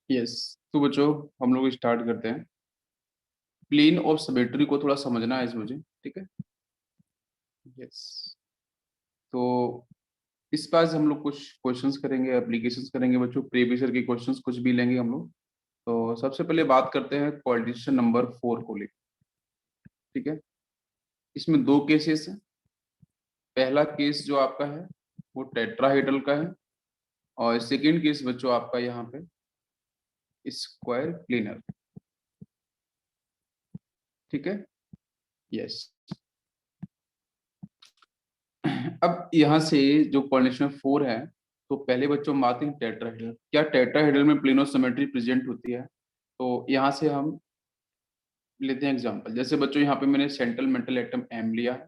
Yes. तो बच्चों, हम लोग स्टार्ट करते हैं। प्लेन और सिमेट्री को थोड़ा समझना है इस मुझे, ठीक है। यस। तो इस पास हम लोग कुछ क्वेश्चंस करेंगे, एप्लीकेशंस करेंगे बच्चों, प्रीवियस ईयर के क्वेश्चंस कुछ भी लेंगे हम लोग। तो सबसे पहले बात करते हैं क्वाड्रेटिक नंबर 4 को लेकर, ठीक है। इसमें दो केसेस हैं। पहला केस जो आपका है वो टेट्राहेड्रल का है, और सेकंड केस बच्चों आपका यहाँ पे स्क्वायर प्लेनर, ठीक है। यस। अब यहाँ से जो कोऑर्डिनेशन 4 है, तो पहले बच्चों हम आते हैं टेट्राहेड्रल। क्या टेट्राहेड्रल में प्लेनो सिमेट्री प्रेजेंट होती है? तो यहाँ से हम लेते हैं एग्जांपल। जैसे बच्चों यहाँ पे मैंने सेंट्रल मेटल एटम एम लिया है,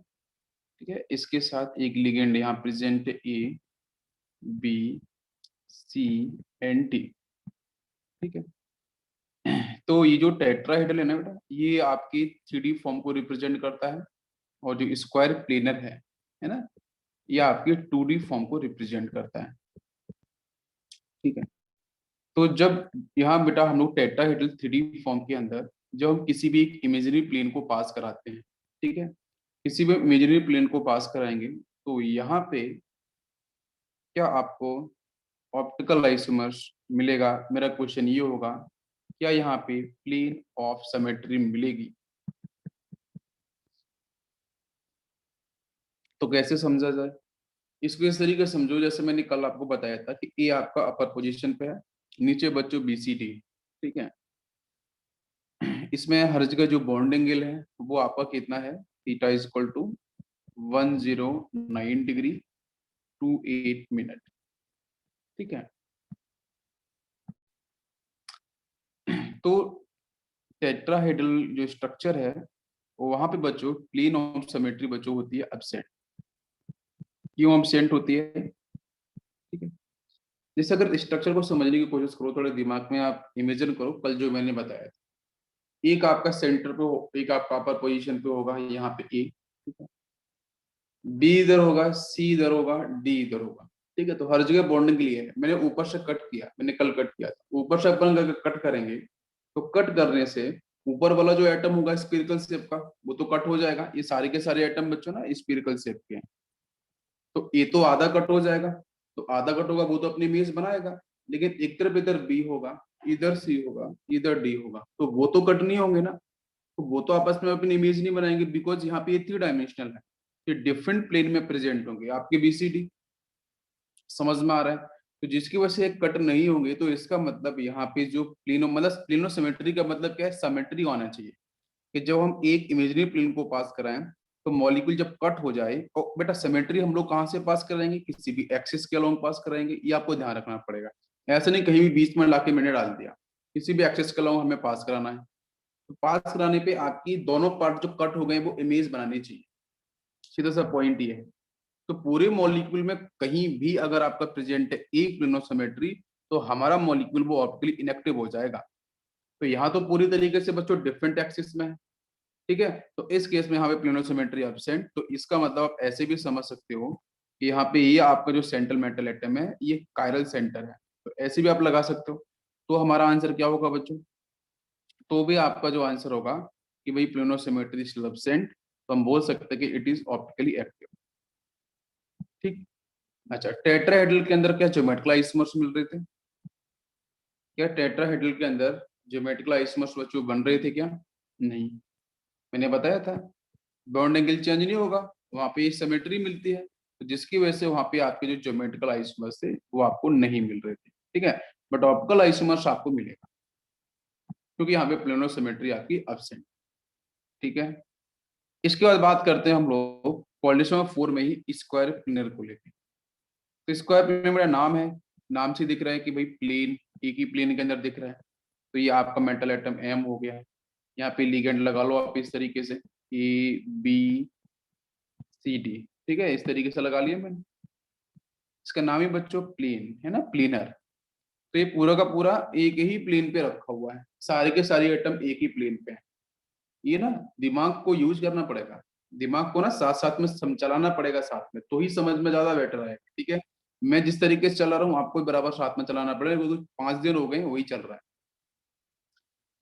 ठीक है। इसके साथ एक लिगेंड यहाँ present A, B, C and T, ठीक है। तो ये जो टेट्राहेड्रल है ना बेटा, ये आपकी 3D फॉर्म को रिप्रेजेंट करता है, और जो स्क्वायर प्लेनर है ना, ये आपकी 2D फॉर्म को रिप्रेजेंट करता है, ठीक है। तो जब यहाँ बेटा हम लोग टेट्राहेड्रल 3D फॉर्म के अंदर जब हम किसी भी एक इमेजिनरी प्लेन को पास कराते हैं, ठीक है, किसी भी इमेजिनरी प्लेन को पास कराएंगे, तो यहाँ पे क्या आपको ऑप्टिकल आइसोमर्स मिलेगा? मेरा क्वेश्चन ये होगा, क्या यहाँ पे प्लेन ऑफ सिमेट्री मिलेगी? तो कैसे समझा जाए इसको? इस तरीके से समझो, जैसे मैंने कल आपको बताया था कि ए आपका अपर पोजीशन पे है, नीचे बच्चों BCD, ठीक है। इसमें हर जगह जो बॉन्ड एंगल है वो आपका कितना है? Theta is equal to 109 degree 28 minute, ठीक है। तो टेट्राहेड्रल जो स्ट्रक्चर है, वहां पे बच्चों प्लेन ऑफ सिमेट्री बच्चों होती है एब्सेंट। क्यों एब्सेंट होती है? ठीक है। जैसे अगर स्ट्रक्चर को समझने की कोशिश करो, थोड़े दिमाग में आप इमेजिन करो कल जो मैंने बताया था। एक आपका सेंटर पे हो, एक आपका अपर पोजीशन पे होगा यहाँ पे ए, ठीक है। बी इधर होगा, सी इधर होगा, डी इधर होगा, ठीक है। तो हर जगह बॉन्डिंग के लिए है। मैंने ऊपर से कट किया, मैंने कल कट किया था। ऊपर से अपन अगर कट करेंगे, तो कट करने से ऊपर वाला जो एटम होगा स्फीरिकल शेप का, वो तो कट हो जाएगा। ये सारे के सारे एटम बच्चों ना स्फीरिकल शेप के हैं, तो ये तो आधा कट हो जाएगा। तो आधा कट होगा वो तो अपनी इमेज बनाएगा, लेकिन एक तरफ इधर बी होगा, इधर सी होगा, इधर डी होगा, तो वो तो कट नहीं होंगे ना। तो वो तो आपस में अपनी इमेज नहीं बनाएंगे, बिकॉज यहाँ पे ये 3 डायमेंशनल है। ये डिफरेंट प्लेन में प्रेजेंट होंगे आपके BCD। समझ में आ रहा है? तो जिसकी वजह से कट नहीं होंगे, तो इसका मतलब यहाँ पे जो प्लेनो मतलब प्लेनो सिमेट्री का मतलब क्या है? सिमेट्री होना चाहिए कि जब हम एक इमेजिनरी प्लेन को पास कराएं, तो मॉलिक्यूल जब कट हो जाए, और बेटा सिमेट्री हम लोग कहाँ से पास कराएंगे? किसी भी एक्सिस के अलोंग पास कराएंगे, ये आपको ध्यान रखना पड़ेगा। ऐसा नहीं कहीं भी बीच में लाके मैंने डाल दिया, किसी भी एक्सिस के अलोंग हमें पास कराना है। तो पास कराने पे आपकी दोनों पार्ट जो कट हो गए वो इमेज बनानी चाहिए। सीधा सा पॉइंट ये है। तो पूरे मॉलिक्यूल में कहीं भी अगर आपका प्रेजेंट है एक प्लेनोसिमेट्री, तो हमारा मॉलिक्यूल वो ऑप्टिकली इनएक्टिव हो जाएगा। तो यहाँ तो पूरी तरीके से बच्चों डिफरेंट एक्सिस में है, ठीक है। तो इस केस में यहाँ पे प्लेनोसिमेट्री एब्सेंट। तो इसका मतलब आप ऐसे भी समझ सकते हो कि यहाँ पे ये आपका जो सेंट्रल मेटल एटम है ये कायरल सेंटर है, तो ऐसे भी आप लगा सकते हो। तो हमारा आंसर क्या होगा बच्चों? तो भी आपका जो आंसर होगा कि भाई प्लेनोसिमेट्री इज एब्सेंट, तो हम बोल सकते हैं कि इट इज ऑप्टिकली एक्टिव, ठीक। अच्छा, टेट्राहेड्रल के अंदर क्या ज्योमेट्रिकल आइसोमर्स मिल रहे थे? क्या टेट्राहेड्रल के अंदर ज्योमेट्रिकल आइसोमर्स बच्चों बन रहे थे क्या? नहीं। मैंने बताया था बॉन्ड एंगल चेंज नहीं होगा, वहां पे सिमेट्री मिलती है, तो जिसकी वजह से वहां पे आपके जो ज्योमेट्रिकल आइसोमर्स थे वो आपको नहीं मिल रहे थे, ठीक है। बट ऑप्टिकल आइसोमर्स आपको मिलेगा, क्योंकि यहाँ पे प्लेनो सिमेट्री आपकी एब्सेंट, ठीक है। इसके बाद बात करते हैं हम लोग पॉलिशन 4 में ही स्क्वायर प्लेनर को लेकर। तो स्क्वायर प्लेन मेरा नाम है, नाम से दिख रहा है कि भाई प्लेन एक ही प्लेन के अंदर दिख रहा है। तो ये आपका मेटल एटम एम हो गया है। यहाँ पे लिगेंड लगा लो आप इस तरीके से, ABCD, ठीक है, इस तरीके से लगा लिया मैंने। इसका नाम ही बच्चों प्लेन है ना, प्लेनर। तो ये पूरा का पूरा एक ही प्लेन पे रखा हुआ है, सारे के सारे एटम एक ही प्लेन पे है। ये ना दिमाग को यूज करना पड़ेगा, दिमाग को ना साथ साथ में चलाना पड़ेगा साथ में, तो ही समझ में ज्यादा बेटर आएगा, ठीक है। मैं जिस तरीके से चला रहा हूँ आपको बराबर साथ में चलाना पड़ेगा, क्योंकि 5 दिन हो गए वही चल रहा है।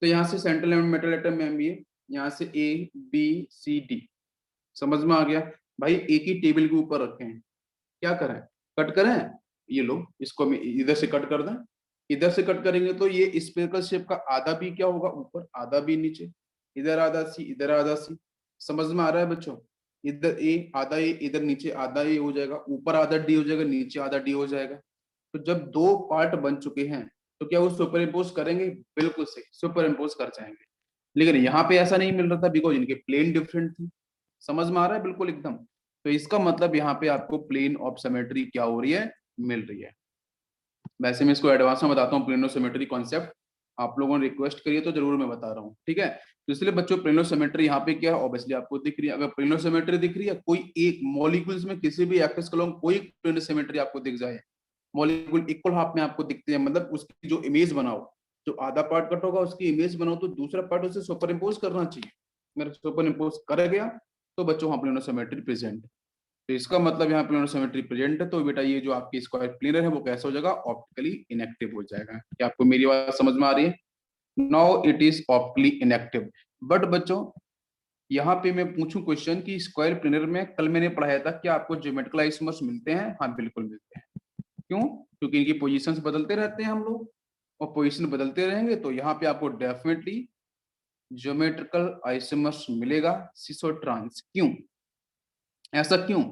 तो यहाँ से सेंट्रल मेटल एटम में हम ये यहाँ से ए बी सी डी, समझ में आ गया भाई, एक ही टेबल के ऊपर रखे हैं, क्या करें, कट करें, ये लो इसको मैं इधर से कट कर दें, इधर से कट करेंगे तो ये स्फेरिकल शेप का आधा भी क्या होगा ऊपर, आधा भी नीचे, इधर आधा सी इधर आधा सी, समझ में आ रहा है बच्चों, इधर ए आधा ए इधर नीचे आधा ए हो जाएगा, ऊपर आधा डी हो जाएगा नीचे आधा डी हो जाएगा। तो जब दो पार्ट बन चुके हैं तो क्या वो सुपर इम्पोज करेंगे, बिल्कुल सही सुपर इम्पोज कर जाएंगे, लेकिन यहाँ पे ऐसा नहीं मिल रहा था बिकॉज इनके प्लेन डिफरेंट थे, समझ में आ रहा है बिल्कुल एकदम। तो इसका मतलब यहाँ पे आपको प्लेन ऑफ सिमेट्री क्या हो रही है, मिल रही है। वैसे मैं इसको एडवांस में बताता हूँ प्लेन ऑफ सिमेट्री कॉन्सेप्ट, आप लोगों ने रिक्वेस्ट करी है तो जरूर मैं बता रहा हूँ, ठीक है। तो इसलिए बच्चों प्लेन ऑफ सिमेट्री यहाँ पे क्या है, ऑब्वियसली आपको दिख रही है, अगर प्लेन ऑफ सिमेट्री दिख रही है, कोई एक मॉलिक्यूल्स में किसी भी एक्सिस के कोई प्लेन ऑफ सिमेट्री आपको दिख जाए, मॉलिक्यूल इक्वल हाफ में आपको दिखते हैं, मतलब उसकी जो इमेज बनाओ, जो आधा पार्ट कट होगा उसकी इमेज बनाओ तो दूसरा पार्ट उसे सुपर इम्पोज करना चाहिए, मेरे सुपर इम्पोज कर गया तो बच्चों वहां प्लेन ऑफ सिमेट्री प्रेजेंट। तो इसका मतलब यहाँ प्लेन ऑफ सिमेट्री प्रेजेंट है, तो बेटा ये जो आपकी स्क्वायर प्लेनर है वो कैसा हो जाएगा, ऑप्टिकली इनएक्टिव हो जाएगा। क्या आपको मेरी बात समझ में आ रही है? Now it is optically inactive. But बच्चों यहाँ पे मैं पूछूं क्वेश्चन कि स्क्वायर प्लेनर में कल मैंने पढ़ाया था क्या आपको ज्योमेट्रिकल आइसोमर्स मिलते हैं? हाँ बिल्कुल मिलते हैं। क्यों? क्योंकि इनकी पोजीशंस बदलते रहते हैं हम लोग, और पोजीशन बदलते रहेंगे तो यहाँ पे आपको डेफिनेटली ज्योमेट्रिकल आइसोमर्स मिलेगा सिसोट्रांस। क्यों ऐसा क्यों?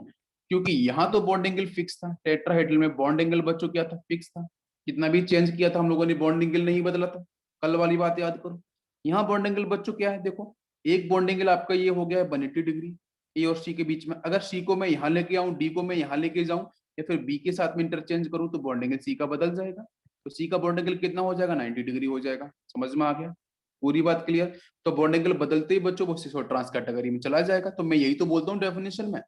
क्योंकि यहाँ तो बॉन्ड एंगल फिक्स था, टेट्राहेड्रल में बॉन्ड एंगल बच्चों क्या था, फिक्स था, कितना भी चेंज किया था हम लोगों ने बॉन्ड एंगल नहीं बदला था, कल वाली बात याद करो। यहाँ बॉन्ड एंगल बच्चों क्या है, देखो एक बॉन्ड एंगल आपका ये हो गया है 180 डिग्री ए और सी के बीच में, अगर सी को मैं यहाँ लेके आऊँ डी को मैं यहाँ लेके जाऊँ या फिर बी के साथ में इंटरचेंज करूँ तो बॉन्ड एंगल सी का बदल जाएगा, तो सी का बॉन्ड एंगल कितना हो जाएगा, 90 डिग्री हो जाएगा। समझ में आ गया पूरी बात क्लियर? तो बॉन्ड एंगल बदलते ही बच्चों वो सिसोट्रांस कैटेगरी में चला जाएगा। तो मैं यही तो बोलता हूँ डेफिनेशन में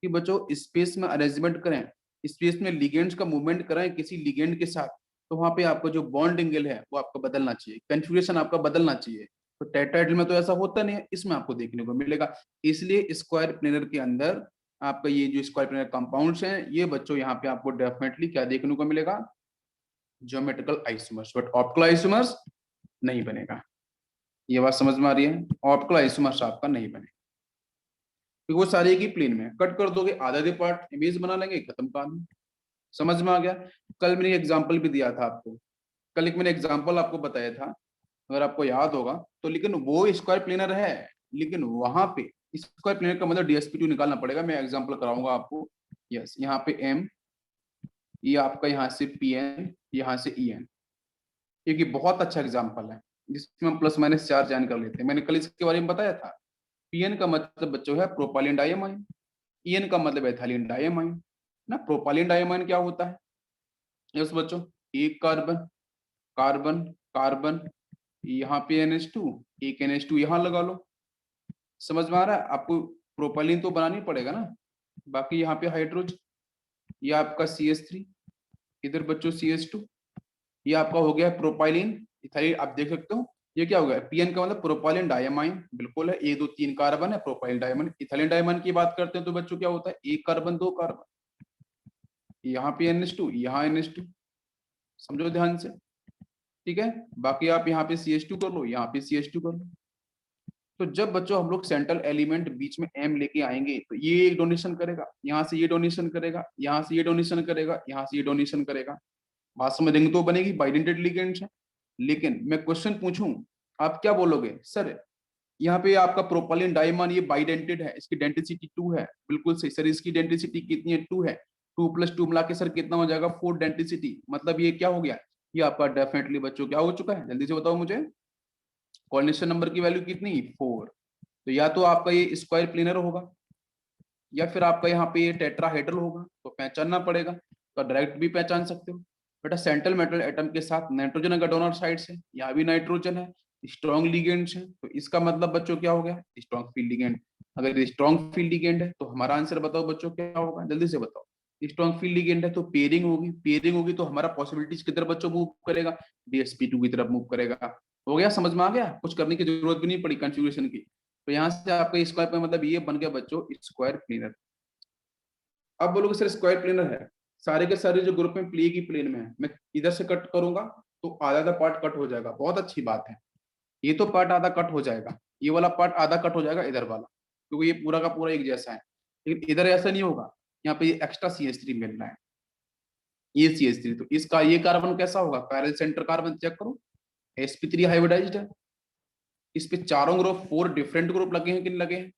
कि बच्चों स्पेस में अरेंजमेंट करें, स्पेस में लिगेंड्स का मूवमेंट करें किसी लिगेंड के साथ, तो वहां पे आपका जो बॉन्ड एंगल है वो आपका बदलना चाहिए, कन्फिगरेशन आपका बदलना चाहिए। तो टेट्राहेड्रल में तो ऐसा होता नहीं है, इसमें आपको देखने को मिलेगा। इसलिए स्क्वायर प्लेनर के अंदर आपका ये जो स्क्वायर प्लेनर कंपाउंड्स हैं ये बच्चों यहाँ पे आपको डेफिनेटली क्या देखने को मिलेगा, geometrical isomers, but optical isomers नहीं बनेगा। ये बात समझ में आ रही है? ऑप्टिकल आइसोमर्स आपका नहीं बनेगा क्योंकि वो सारे की प्लेन में कट कर दोगे, आधा आधे पार्ट इमेज बना लेंगे, खत्म कहानी। समझ में आ गया? कल मैंने एग्जांपल भी दिया था आपको, कल एक मैंने एग्जांपल आपको बताया था अगर आपको याद होगा तो, लेकिन वो स्क्वायर प्लेनर है, लेकिन वहां पे स्क्वायर प्लेनर का मतलब DSP2 निकालना पड़ेगा। मैं एग्जांपल कराऊंगा आपको। यस, यहाँ पे M, ये आपका यहाँ से PN, यहाँ से EN, क्योंकि बहुत अच्छा एग्जाम्पल है जिसमें हम प्लस माइनस चार जान कर लेते हैं। मैंने कल इसके बारे में बताया था। PN का मतलब बच्चों है प्रोपाइलिन डायमाइन, EN का मतलब एथिलीन डायमाइन ना। प्रोपाइलिन डायमाइन क्या होता है? यस बच्चों, एक कार्बन कार्बन कार्बन, यहाँ पे NH2, एक NH2 यहाँ लगा लो। समझ में आ रहा है आपको? प्रोपाइलिन तो बनानी पड़ेगा ना, बाकी यहाँ पे हाइड्रोजन, ये आपका CH3, इधर बच्चों CH2, ये आपका हो गया प्रोपाइलिन इथाइल। आप देख सकते हो ये क्या हो गया, PN का मतलब प्रोपाइलिन डायमाइन, बिल्कुल है, एक दो तीन कार्बन है, प्रोपाइलिन डायमाइन। इथाइलिन डायमाइन की बात करते हैं तो बच्चों क्या होता है, एक कार्बन दो कार्बन, यहाँ पे NH2 यहाँ NH2, समझो ध्यान से, ठीक है। बाकी आप यहाँ पे CH2 कर लो, यहाँ पे CH2 कर लो। तो जब बच्चों हम लोग सेंट्रल एलिमेंट बीच में M लेके आएंगे तो ये एक डोनेशन करेगा, यहाँ से ये डोनेशन करेगा, यहाँ से ये डोनेशन करेगा, यहाँ से ये डोनेशन करेगा। बात समझ रिंग तो बनेगी, बाइडेंटेड लिगेंड्स है। लेकिन मैं क्वेश्चन पूछूं, आप क्या बोलोगे सर? यहाँ पे आपका प्रोपाइलिन डायमंड ये बाइडेंटेड है, इसकी डेंसिटी 2 है, बिल्कुल सही सर। इसकी डेंसिटी कितनी है? 2 है। 2 + 2 मिला के सर कितना हो जाएगा? 4 डेंसिटी। मतलब ये क्या हो गया, ये आपका डेफिनेटली बच्चों क्या हो चुका है, जल्दी से बताओ मुझे। कोऑर्डिनेशन नंबर की वैल्यू कितनी? 4। तो या तो आपका ये स्क्वायर प्लेनर होगा या फिर आपका यहाँ पे ये टेट्राहेड्रल होगा, तो पहचानना पड़ेगा। तो डायरेक्ट भी पहचान सकते हो बेटा, सेंट्रल मेटल एटम के साथ नाइट्रोजन अगर डोनर साइड से, यहाँ भी नाइट्रोजन है, स्ट्रॉन्ग लिगेंड्स है, तो इसका मतलब बच्चों क्या हो गया, स्ट्रॉन्ग फील्ड लिगेंड। अगर स्ट्रॉन्ग फील्ड लिगेंड है तो हमारा आंसर बताओ बच्चों क्या होगा, जल्दी से बताओ। स्ट्रॉन्ग फील्ड लिगेंड है तो पेयरिंग होगी, पेयरिंग होगी तो हमारा पॉसिबिलिटीज किधर बच्चों मूव करेगा, DSP2 की तरफ मूव करेगा। हो गया, समझ में आ गया? कुछ करने की जरूरत भी नहीं पड़ी कॉन्फ़िगरेशन की। तो यहाँ से आपका स्क्वायर पे मतलब ये बन गया बच्चों स्क्वायर प्लेनर। अब बोलोगे सर स्क्वायर प्लेनर है, सारे के सारे जो ग्रुप में प्ले की प्लेन में है, मैं इधर से कट करूंगा तो आधा आधा पार्ट कट हो जाएगा, बहुत अच्छी बात है। ये तो पार्ट आधा कट हो जाएगा, ये वाला पार्ट आधा कट हो जाएगा इधर वाला, क्योंकि ये पूरा का पूरा एक जैसा है। लेकिन इधर ऐसा नहीं होगा, यहाँ पे ये एक्स्ट्रा CH3 मिल रहा है, ये CH3। तो इसका ये कार्बन कैसा होगा, कायरल सेंटर कार्बन चेक करो, sp3 हाइब्रिडाइज्ड है। इस पे चारों ग्रुप 4 डिफरेंट ग्रुप लगे हैं कि नहीं लगे हैं।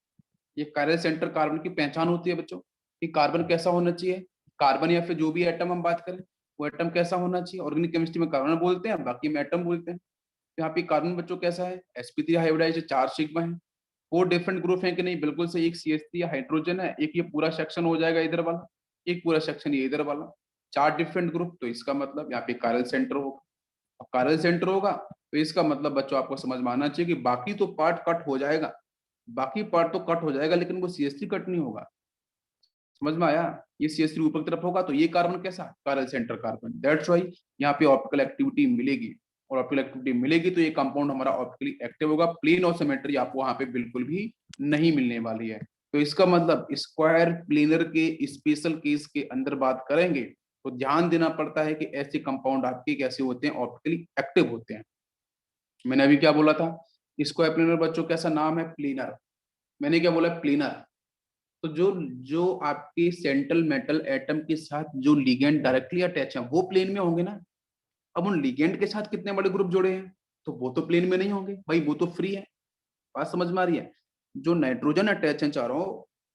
ये कायरल सेंटर कार्बन की पहचान होती है बच्चों, कि कार्बन कैसा होना चाहिए, कार्बन या फिर जो भी एटम हम बात करें वो एटम कैसा होना चाहिए। ऑर्गेनिक केमिस्ट्री में कार्बन बोलते हैं, बाकी में एटम बोलते हैं। तो यहाँ पे कार्बन बच्चों कैसा है, sp3 हाइब्रिडाइज्ड, 4 सिग्मा है, 4 डिफरेंट ग्रुप है कि नहीं, बिल्कुल से। एक CH3 हाइड्रोजन है, एक ये पूरा सेक्शन हो जाएगा इधर वाला, एक पूरा सेक्शन ये इधर वाला, 4 डिफरेंट ग्रुप। तो इसका मतलब यहाँ पे कायरल सेंटर होगा, और कायरल सेंटर होगा तो इसका मतलब बच्चों आपको समझ में आना चाहिए कि बाकी तो पार्ट कट हो जाएगा, बाकी पार्ट तो कट हो जाएगा, लेकिन वो CH3 कट नहीं होगा। समझ में आया, ये CH3 ऊपर की तरफ होगा तो ये कार्बन कैसा, chiral centre carbon. That's why यहाँ पे ऑप्टिकल एक्टिविटी मिलेगी, और ऑप्टिकल एक्टिविटी मिलेगी तो ये कंपाउंड हमारा ऑप्टिकली एक्टिव होगा। प्लेन और सिमेट्री आपको वहां पे बिल्कुल भी नहीं मिलने वाली है। तो इसका मतलब स्क्वायर प्लेनर के स्पेशल केस के अंदर बात करेंगे तो ध्यान देना पड़ता है कि ऐसे कंपाउंड आपके कैसे होते हैं, ऑप्टिकली एक्टिव होते हैं। मैंने अभी क्या बोला था, स्क्वायर प्लेनर बच्चों कैसा नाम है, प्लेनर। मैंने क्या बोला, प्लेनर। तो जो जो आपके सेंट्रल मेटल एटम के साथ जो लिगेंड डायरेक्टली अटैच है वो प्लेन में होंगे ना। अब उन लिगेंड के साथ कितने बड़े ग्रुप जुड़े हैं, तो वो तो प्लेन में नहीं होंगे भाई, वो तो फ्री है। बात समझ में आ रही है। जो नाइट्रोजन अटैच है चारों,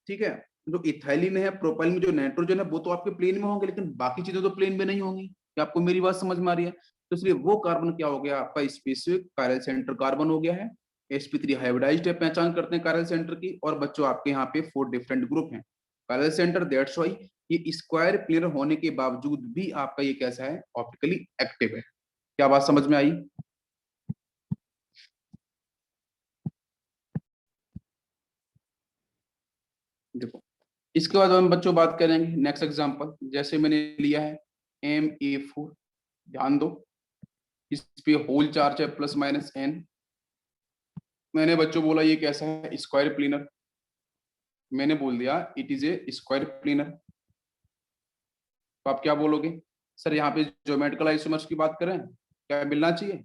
ठीक है, जो इथाइलिन है, प्रोपाइल में जो नाइट्रोजन है वो तो आपके प्लेन में होंगे, लेकिन बाकी चीजें तो प्लेन में नहीं होंगी। क्या आपको मेरी बात समझ में आ रही है। तो इसलिए वो कार्बन क्या हो गया आपका, स्पेसिफिक कायरल सेंटर कार्बन हो गया है। sp3 हाइब्रिडाइज्ड है, पहचान करते हैं कायरल सेंटर की। और बच्चों आपके यहाँ पे 4 डिफरेंट ग्रुप हैं कायरल सेंटर। दैट्स व्हाई ये स्क्वायर प्लेनर होने के बावजूद भी आपका ये कैसा है, ऑप्टिकली एक्टिव है। क्या बात समझ में आई। देखो, इसके बाद हम बच्चों बात करेंगे नेक्स्ट एग्जांपल, जैसे मैंने लिया है Ma4। ध्यान दो, इस पे होल चार्ज है +-n। मैंने बच्चों बोला ये कैसा है, स्क्वायर प्लेनर। मैंने बोल दिया it is A square planar. तो आप क्या बोलोगे, सर यहाँ पे ज्योमेट्रिकल आइसोमर्स की बात करें, क्या मिलना चाहिए।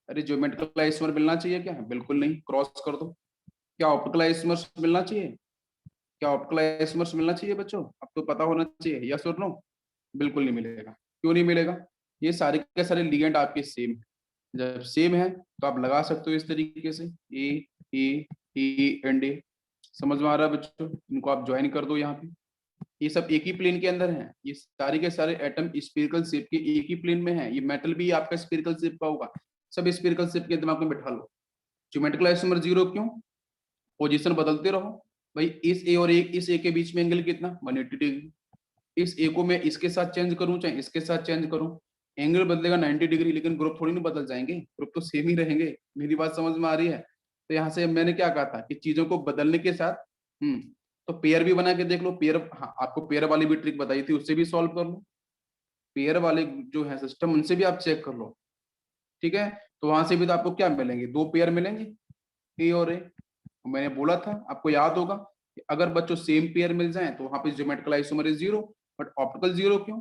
अरे ज्योमेट्रिकल आइसोमर मिलना चाहिए क्या, बिल्कुल नहीं, क्रॉस कर दो। क्या ऑप्टिकल आइसोमर्स मिलना चाहिए, क्या ऑप्टिकल आइसोमर्स मिलना चाहिए बच्चों, अब तो पता होना चाहिए, यस और नो। बिल्कुल नहीं मिलेगा। क्यों नहीं मिलेगा, ये सारे के सारे लिगेंड आपके सेम है। जब सेम है तो आप लगा सकते हो इस तरीके से, ए ए ए एंड ए। समझ में आ रहा है बच्चों, इनको आप ज्वाइन कर दो यहाँ पे। ये सब एक ही प्लेन के अंदर हैं, ये सारे के सारे एटम स्फीयरिकल शेप के एक ही प्लेन में है। ये मेटल भी आपका स्फीयरिकल शेप का होगा, सब स्फीयरिकल शेप के दिमाग में बैठा लो। ज्योमेट्रिकल आइसोमर 0 क्यों, पोजीशन बदलते रहो भाई। इस ए और इस ए के बीच में एंगल कितना, 180 डिग्री। इस ए को मैं इसके साथ चेंज करूं चाहे इसके साथ चेंज करूं, एंगल बदलेगा 90 डिग्री, लेकिन ग्रुप थोड़ी ना बदल जाएंगे, ग्रुप तो सेम ही रहेंगे। मेरी बात समझ में आ रही है। तो यहाँ से मैंने क्या कहा था कि चीजों को बदलने के साथ तो पेयर भी बना के देख लो। पेयर, हाँ आपको पेयर वाली भी ट्रिक बताई थी, उससे भी सॉल्व कर लो। पेयर वाले जो है सिस्टम, उनसे भी आप चेक कर लो, ठीक है। तो वहां से भी तो आपको क्या मिलेंगे, 2 पेयर मिलेंगे, ए और ए। मैंने बोला था आपको याद होगा कि अगर बच्चों सेम पेयर मिल जाए तो वहां पे geometrical isomer is 0, but optical 0 क्यों,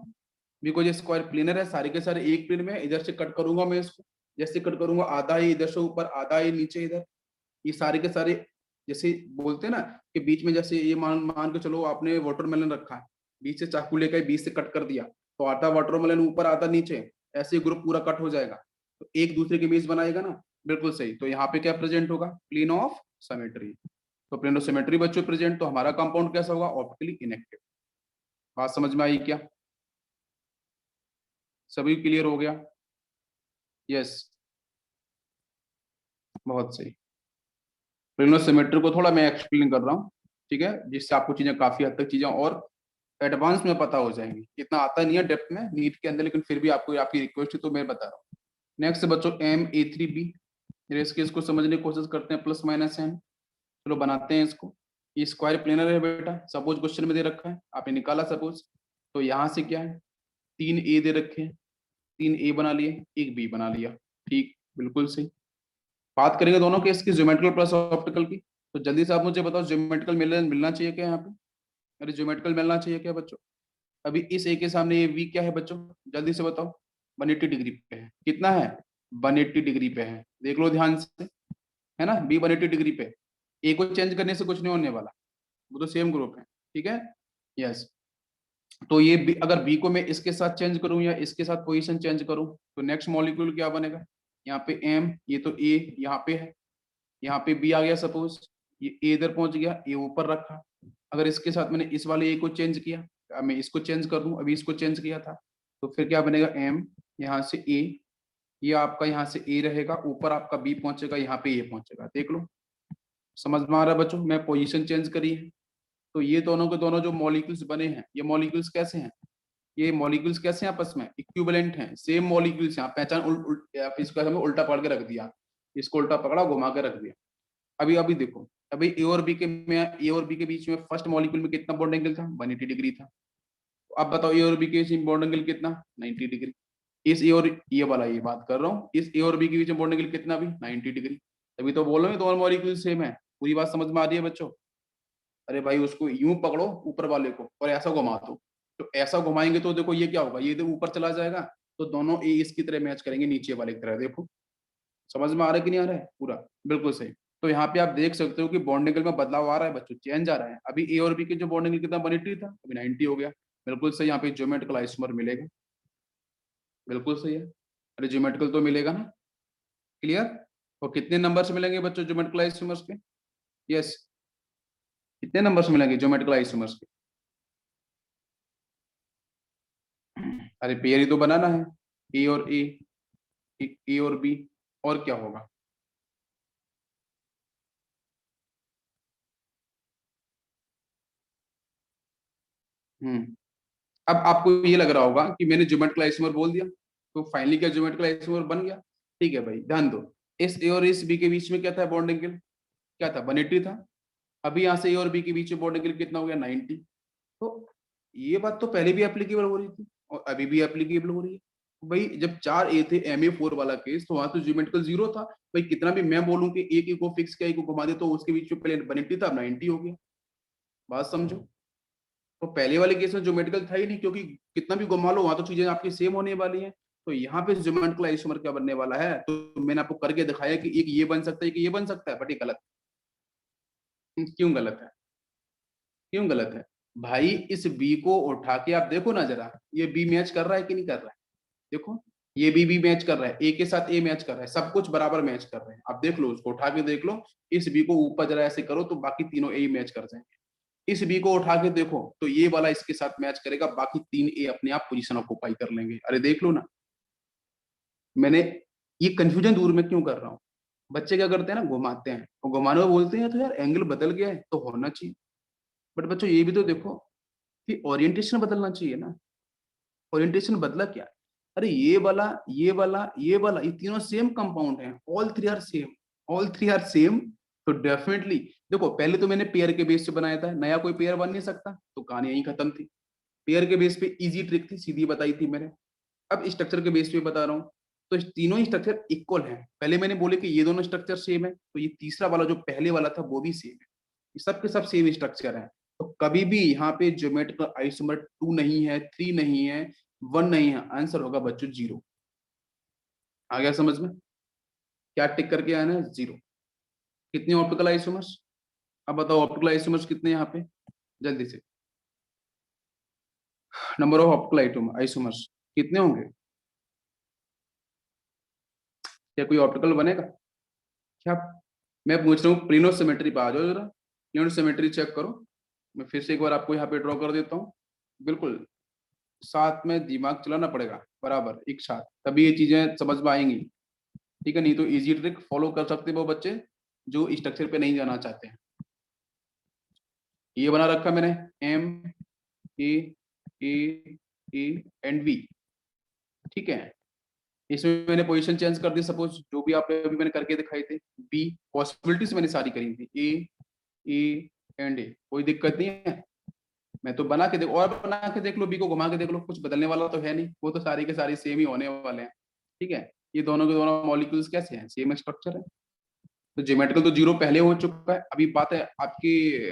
बिकॉज ये स्क्वायर प्लेनर है, सारे के सारे एक प्लेन में है। इधर से कट करूंगा मैं इसको, जैसे कट करूंगा आधा ही इधर से ऊपर, आधा ही नीचे इधर, ये सारे के सारे। जैसे बोलते हैं ना कि बीच में, जैसे ये मान मान के चलो आपने वाटरमेलन रखा है, बीच से चाकू लेकर बीच से कट कर दिया, तो आधा वाटरमेलन ऊपर आधा नीचे, ऐसे ग्रुप पूरा कट हो जाएगा, तो एक दूसरे के बीच बनाएगा ना। बिल्कुल सही। तो यहाँ पे क्या प्रेजेंट होगा, प्लेन ऑफ सिमेट्री। तो प्लेन ऑफ सिमेट्री बच्चों प्रेजेंट, तो हमारा कंपाउंड कैसा होगा, ऑप्टिकली इनएक्टिव। बात समझ में आई क्या, सभी क्लियर हो गया। यस, बहुत सही। प्लेन ऑफ सिमेट्री को थोड़ा मैं एक्सप्लेन कर रहा हूँ, ठीक है, जिससे आपको चीजें काफी हद तक चीजें और एडवांस में पता हो जाएंगी। इतना आता नहीं है डेप्थ में नीट के अंदर, लेकिन फिर भी आपको, आपकी रिक्वेस्ट है तो मैं बता रहा हूँ। नेक्स्ट बच्चों Ma3b, इसके इसको समझने की कोशिश करते हैं, +-n। चलो बनाते हैं इसको। ये स्क्वायर प्लेनर है बेटा, सपोज क्वेश्चन में दे रखा है, आपने निकाला सपोज। तो यहाँ से क्या है, 3a दे रखे हैं, 3a बना लिए, एक b बना लिया, ठीक, बिल्कुल सही। बात करेंगे दोनों केस की, ज्योमेट्रिकल प्लस ऑप्टिकल की। तो जल्दी से आप मुझे बताओ, ज्योमेट्रिकल मिलना चाहिए क्या यहाँ पे, अरे ज्योमेट्रिकल मिलना चाहिए क्या बच्चों। अभी इस ए के सामने ये वी क्या है बच्चों, जल्दी से बताओ। 180 डिग्री पे है, कितना है, 180 डिग्री पे है। देख लो ध्यान से, है ना, बी 180 डिग्री पे, ए को चेंज करने से कुछ नहीं होने वाला, वो तो सेम ग्रुप है, ठीक है। यस, तो ये B, अगर बी को मैं इसके साथ चेंज करूं या इसके साथ पोजीशन चेंज करूं तो नेक्स्ट मॉलिक्यूल क्या बनेगा, यहाँ पे एम, ये तो ए यहाँ पे है, यहाँ पे बी आ गया, सपोज ये ए इधर पहुंच गया, ए ऊपर रखा। अगर इसके साथ मैंने इस वाले ए को चेंज किया, अब मैं इसको चेंज कर दूं, अभी इसको चेंज किया था, तो फिर क्या बनेगा, एम यहाँ से ए, ये आपका यहाँ से ए रहेगा, ऊपर आपका बी पहुंचेगा, यहाँ पे ए पहुंचेगा, देख लो। समझ में आ रहा है बच्चों, मैं पोजीशन चेंज करी है। तो ये दोनों के दोनों जो मॉलिक्यूल्स बने हैं, ये मॉलिक्यूल्स कैसे हैं, ये मॉलिक्यूल्स कैसे हैं आपस में, इक्विवेलेंट हैं, सेम मॉलिक्यूल्स। यहाँ पहचान आप इसको हमें उल्टा पकड़ के रख दिया, इसको उल्टा पकड़ा, घुमा के रख दिया। अभी अभी देखो, अभी ए और बी के में, ए और बी के बीच में फर्स्ट मॉलिक्यूल में कितना बॉन्ड एंगल था, 180 डिग्री था। तो अब बताओ ए और बी के बीच में बॉन्ड एंगल कितना, 90 डिग्री। इस ए और ये वाला ये बात कर रहा हूँ, इस ए और बी के बीच में बॉन्ड एंगल कितना भी 90 डिग्री। तभी तो बोल रहा हूँ दोनों मॉलिक्यूल सेम है। पूरी बात समझ में आ रही है बच्चों। अरे भाई उसको यूं पकड़ो ऊपर वाले को और ऐसा घुमा दो, तो ऐसा घुमाएंगे तो देखो ये क्या होगा, ये तो ऊपर चला जाएगा, तो दोनों ए इसकी तरह मैच करेंगे, नीचे वाले की तरह। देखो समझ में आ रहा है कि नहीं आ रहा है पूरा, बिल्कुल सही। तो यहाँ पे आप देख सकते हो कि बॉन्ड एंगल में बदलाव आ रहा है बच्चों, चेंज आ रहा है। अभी ए और बी के जो बॉन्ड एंगल कितना 180 था, अभी 90 हो गया, बिल्कुल सही। यहाँ पे ज्योमेट्रिकल आइसोमर मिलेगा, बिल्कुल सही है। अरे ज्योमेट्रिकल तो मिलेगा ना, क्लियर। और कितने नंबर से मिलेंगे बच्चों ज्योमेट्रिकल आइसोमर्स के, यस, कितने नंबर से मिलेंगे ज्योमेट्रिकल आइसोमर्स के। अरे पेयर ही तो बनाना है, ए और ए और बी, और क्या होगा। हम्म, अब आपको ये लग रहा होगा कि मैंने ज्योमेट्रिकल आइसोमर बोल दिया, तो फाइनली क्या ज्योमेट्रिकल आइसोमर बन गया। ठीक है भाई, ध्यान दो, इस ए और इस बी के बीच में क्या था बॉन्ड एंगल, क्या था 180 था। अभी यहाँ से ए और बी के बीच में बॉन्ड एंगल कितना हो गया 90। तो ये बात तो पहले भी एप्लीकेबल हो रही थी और अभी भी एप्लीकेबल हो रही है। भाई जब 4 ए थे, MA4 वाला केस, तो वहां तो ज्योमेट्रिकल जीरो था। भाई कितना भी मैं बोलूं कि एक को फिक्स किया, एक को घुमा दे, तो उसके बीच में पहले 180 था, अब 90 हो गया। बात समझो। तो पहले वाले केस में ज्योमेट्रिकल था ही नहीं, क्योंकि कितना भी घुमा लो वहां तो चीजें आपकी सेम होने वाली हैं। तो यहाँ पे ज्योमेट्रिकल आइसोमर क्या बनने वाला है, तो मैंने आपको करके दिखाया कि एक ये बन सकता है, एक ये बन सकता है, बट ये गलत। क्यों गलत है, क्यों गलत है भाई। इस बी को उठा के आप देखो ना जरा, ये बी मैच कर रहा है कि नहीं कर रहा है। देखो ये बी मैच कर रहा है, ए के साथ ए मैच कर रहा है, सब कुछ बराबर मैच कर रहे हैं। आप देख लो, उसको उठा के देख लो, इस बी को ऊपर जरा ऐसे करो तो बाकी तीनों ए मैच कर जाएंगे। इस बी को उठा के देखो तो ये वाला इसके साथ मैच करेगा, बाकी 3 ए अपने आप पोजीशन ऑक्यूपाई कर लेंगे। अरे देख लो ना, मैंने ये कंफ्यूजन दूर में क्यों कर रहा हूँ। बच्चे क्या करते हैं ना, घुमाते हैं और घुमाने में बोलते हैं तो यार एंगल बदल गया है तो होना चाहिए। बट बच्चों ये भी तो देखो कि ओरिएंटेशन बदलना चाहिए ना। ओरिएंटेशन बदला क्या, अरे ये वाला, ये वाला, ये वाला, ये तीनों सेम कंपाउंड हैं, all three are same, all three are same. तो डेफिनेटली देखो, पहले तो मैंने पेयर के बेस से बनाया था, नया कोई पेयर बन नहीं सकता, तो कहानी यहीं खत्म थी। पेयर के बेस पे इजी ट्रिक थी, सीधी बताई थी मैंने। अब स्ट्रक्चर के बेस पे बता रहा हूँ। तो तीनों ही स्ट्रक्चर इक्वल हैं। पहले मैंने बोले कि ये दोनों स्ट्रक्चर सेम है, तो ये तीसरा वाला जो पहले वाला था वो भी सेम है। ये सब के सब सेम स्ट्रक्चर है। तो कभी भी यहाँ पे ज्योमेट्रिकल आइसोमर 2 नहीं है, 3 नहीं है, 1 नहीं है, आंसर होगा बच्चों 0। आ गया समझ में, क्या टिक करके आना है, 0। कितने ऑप्टिकल आइसोमर्स, अब बताओ ऑप्टिकल आइसोमर्स कितने यहाँ पे, जल्दी से। नंबर ऑफ ऑप्टिकल आइसोमर्स कितने होंगे, क्या कोई ऑप्टिकल बनेगा क्या। मैं पूछ रहा हूँ प्लेनो सिमेट्री पे आ जाओ जरा, प्लेनो सिमेट्री चेक करो। मैं फिर से एक बार आपको यहाँ पे ड्रॉ कर देता हूँ। बिल्कुल साथ में दिमाग चलाना पड़ेगा बराबर एक साथ, तभी ये चीजें समझ में आएंगी। ठीक है, नहीं तो इजी ट्रिक फॉलो कर सकते हैं वो बच्चे जो स्ट्रक्चर पे नहीं जाना चाहते हैं। ये बना रखा मैंने, M A A A and B, ठीक है। इसमें मैंने पोजीशन चेंज कर दी, सपोज जो भी आप अभी मैंने करके दिखाई थे। बी पॉसिबिलिटीज मैंने सारी करी थी, ए एंड ए, कोई दिक्कत नहीं है। मैं तो बना के देख, और बना के देख लो, बी को घुमा के देख लो, कुछ बदलने वाला तो है नहीं, वो तो सारी के सारी सेम ही होने वाले हैं। ठीक है, ये दोनों के दोनों मॉलिक्यूल्स कैसे हैं, सेम स्ट्रक्चर है। तो ज्योमेट्रिकल तो 0 पहले हो चुका है, अभी बात है आपकी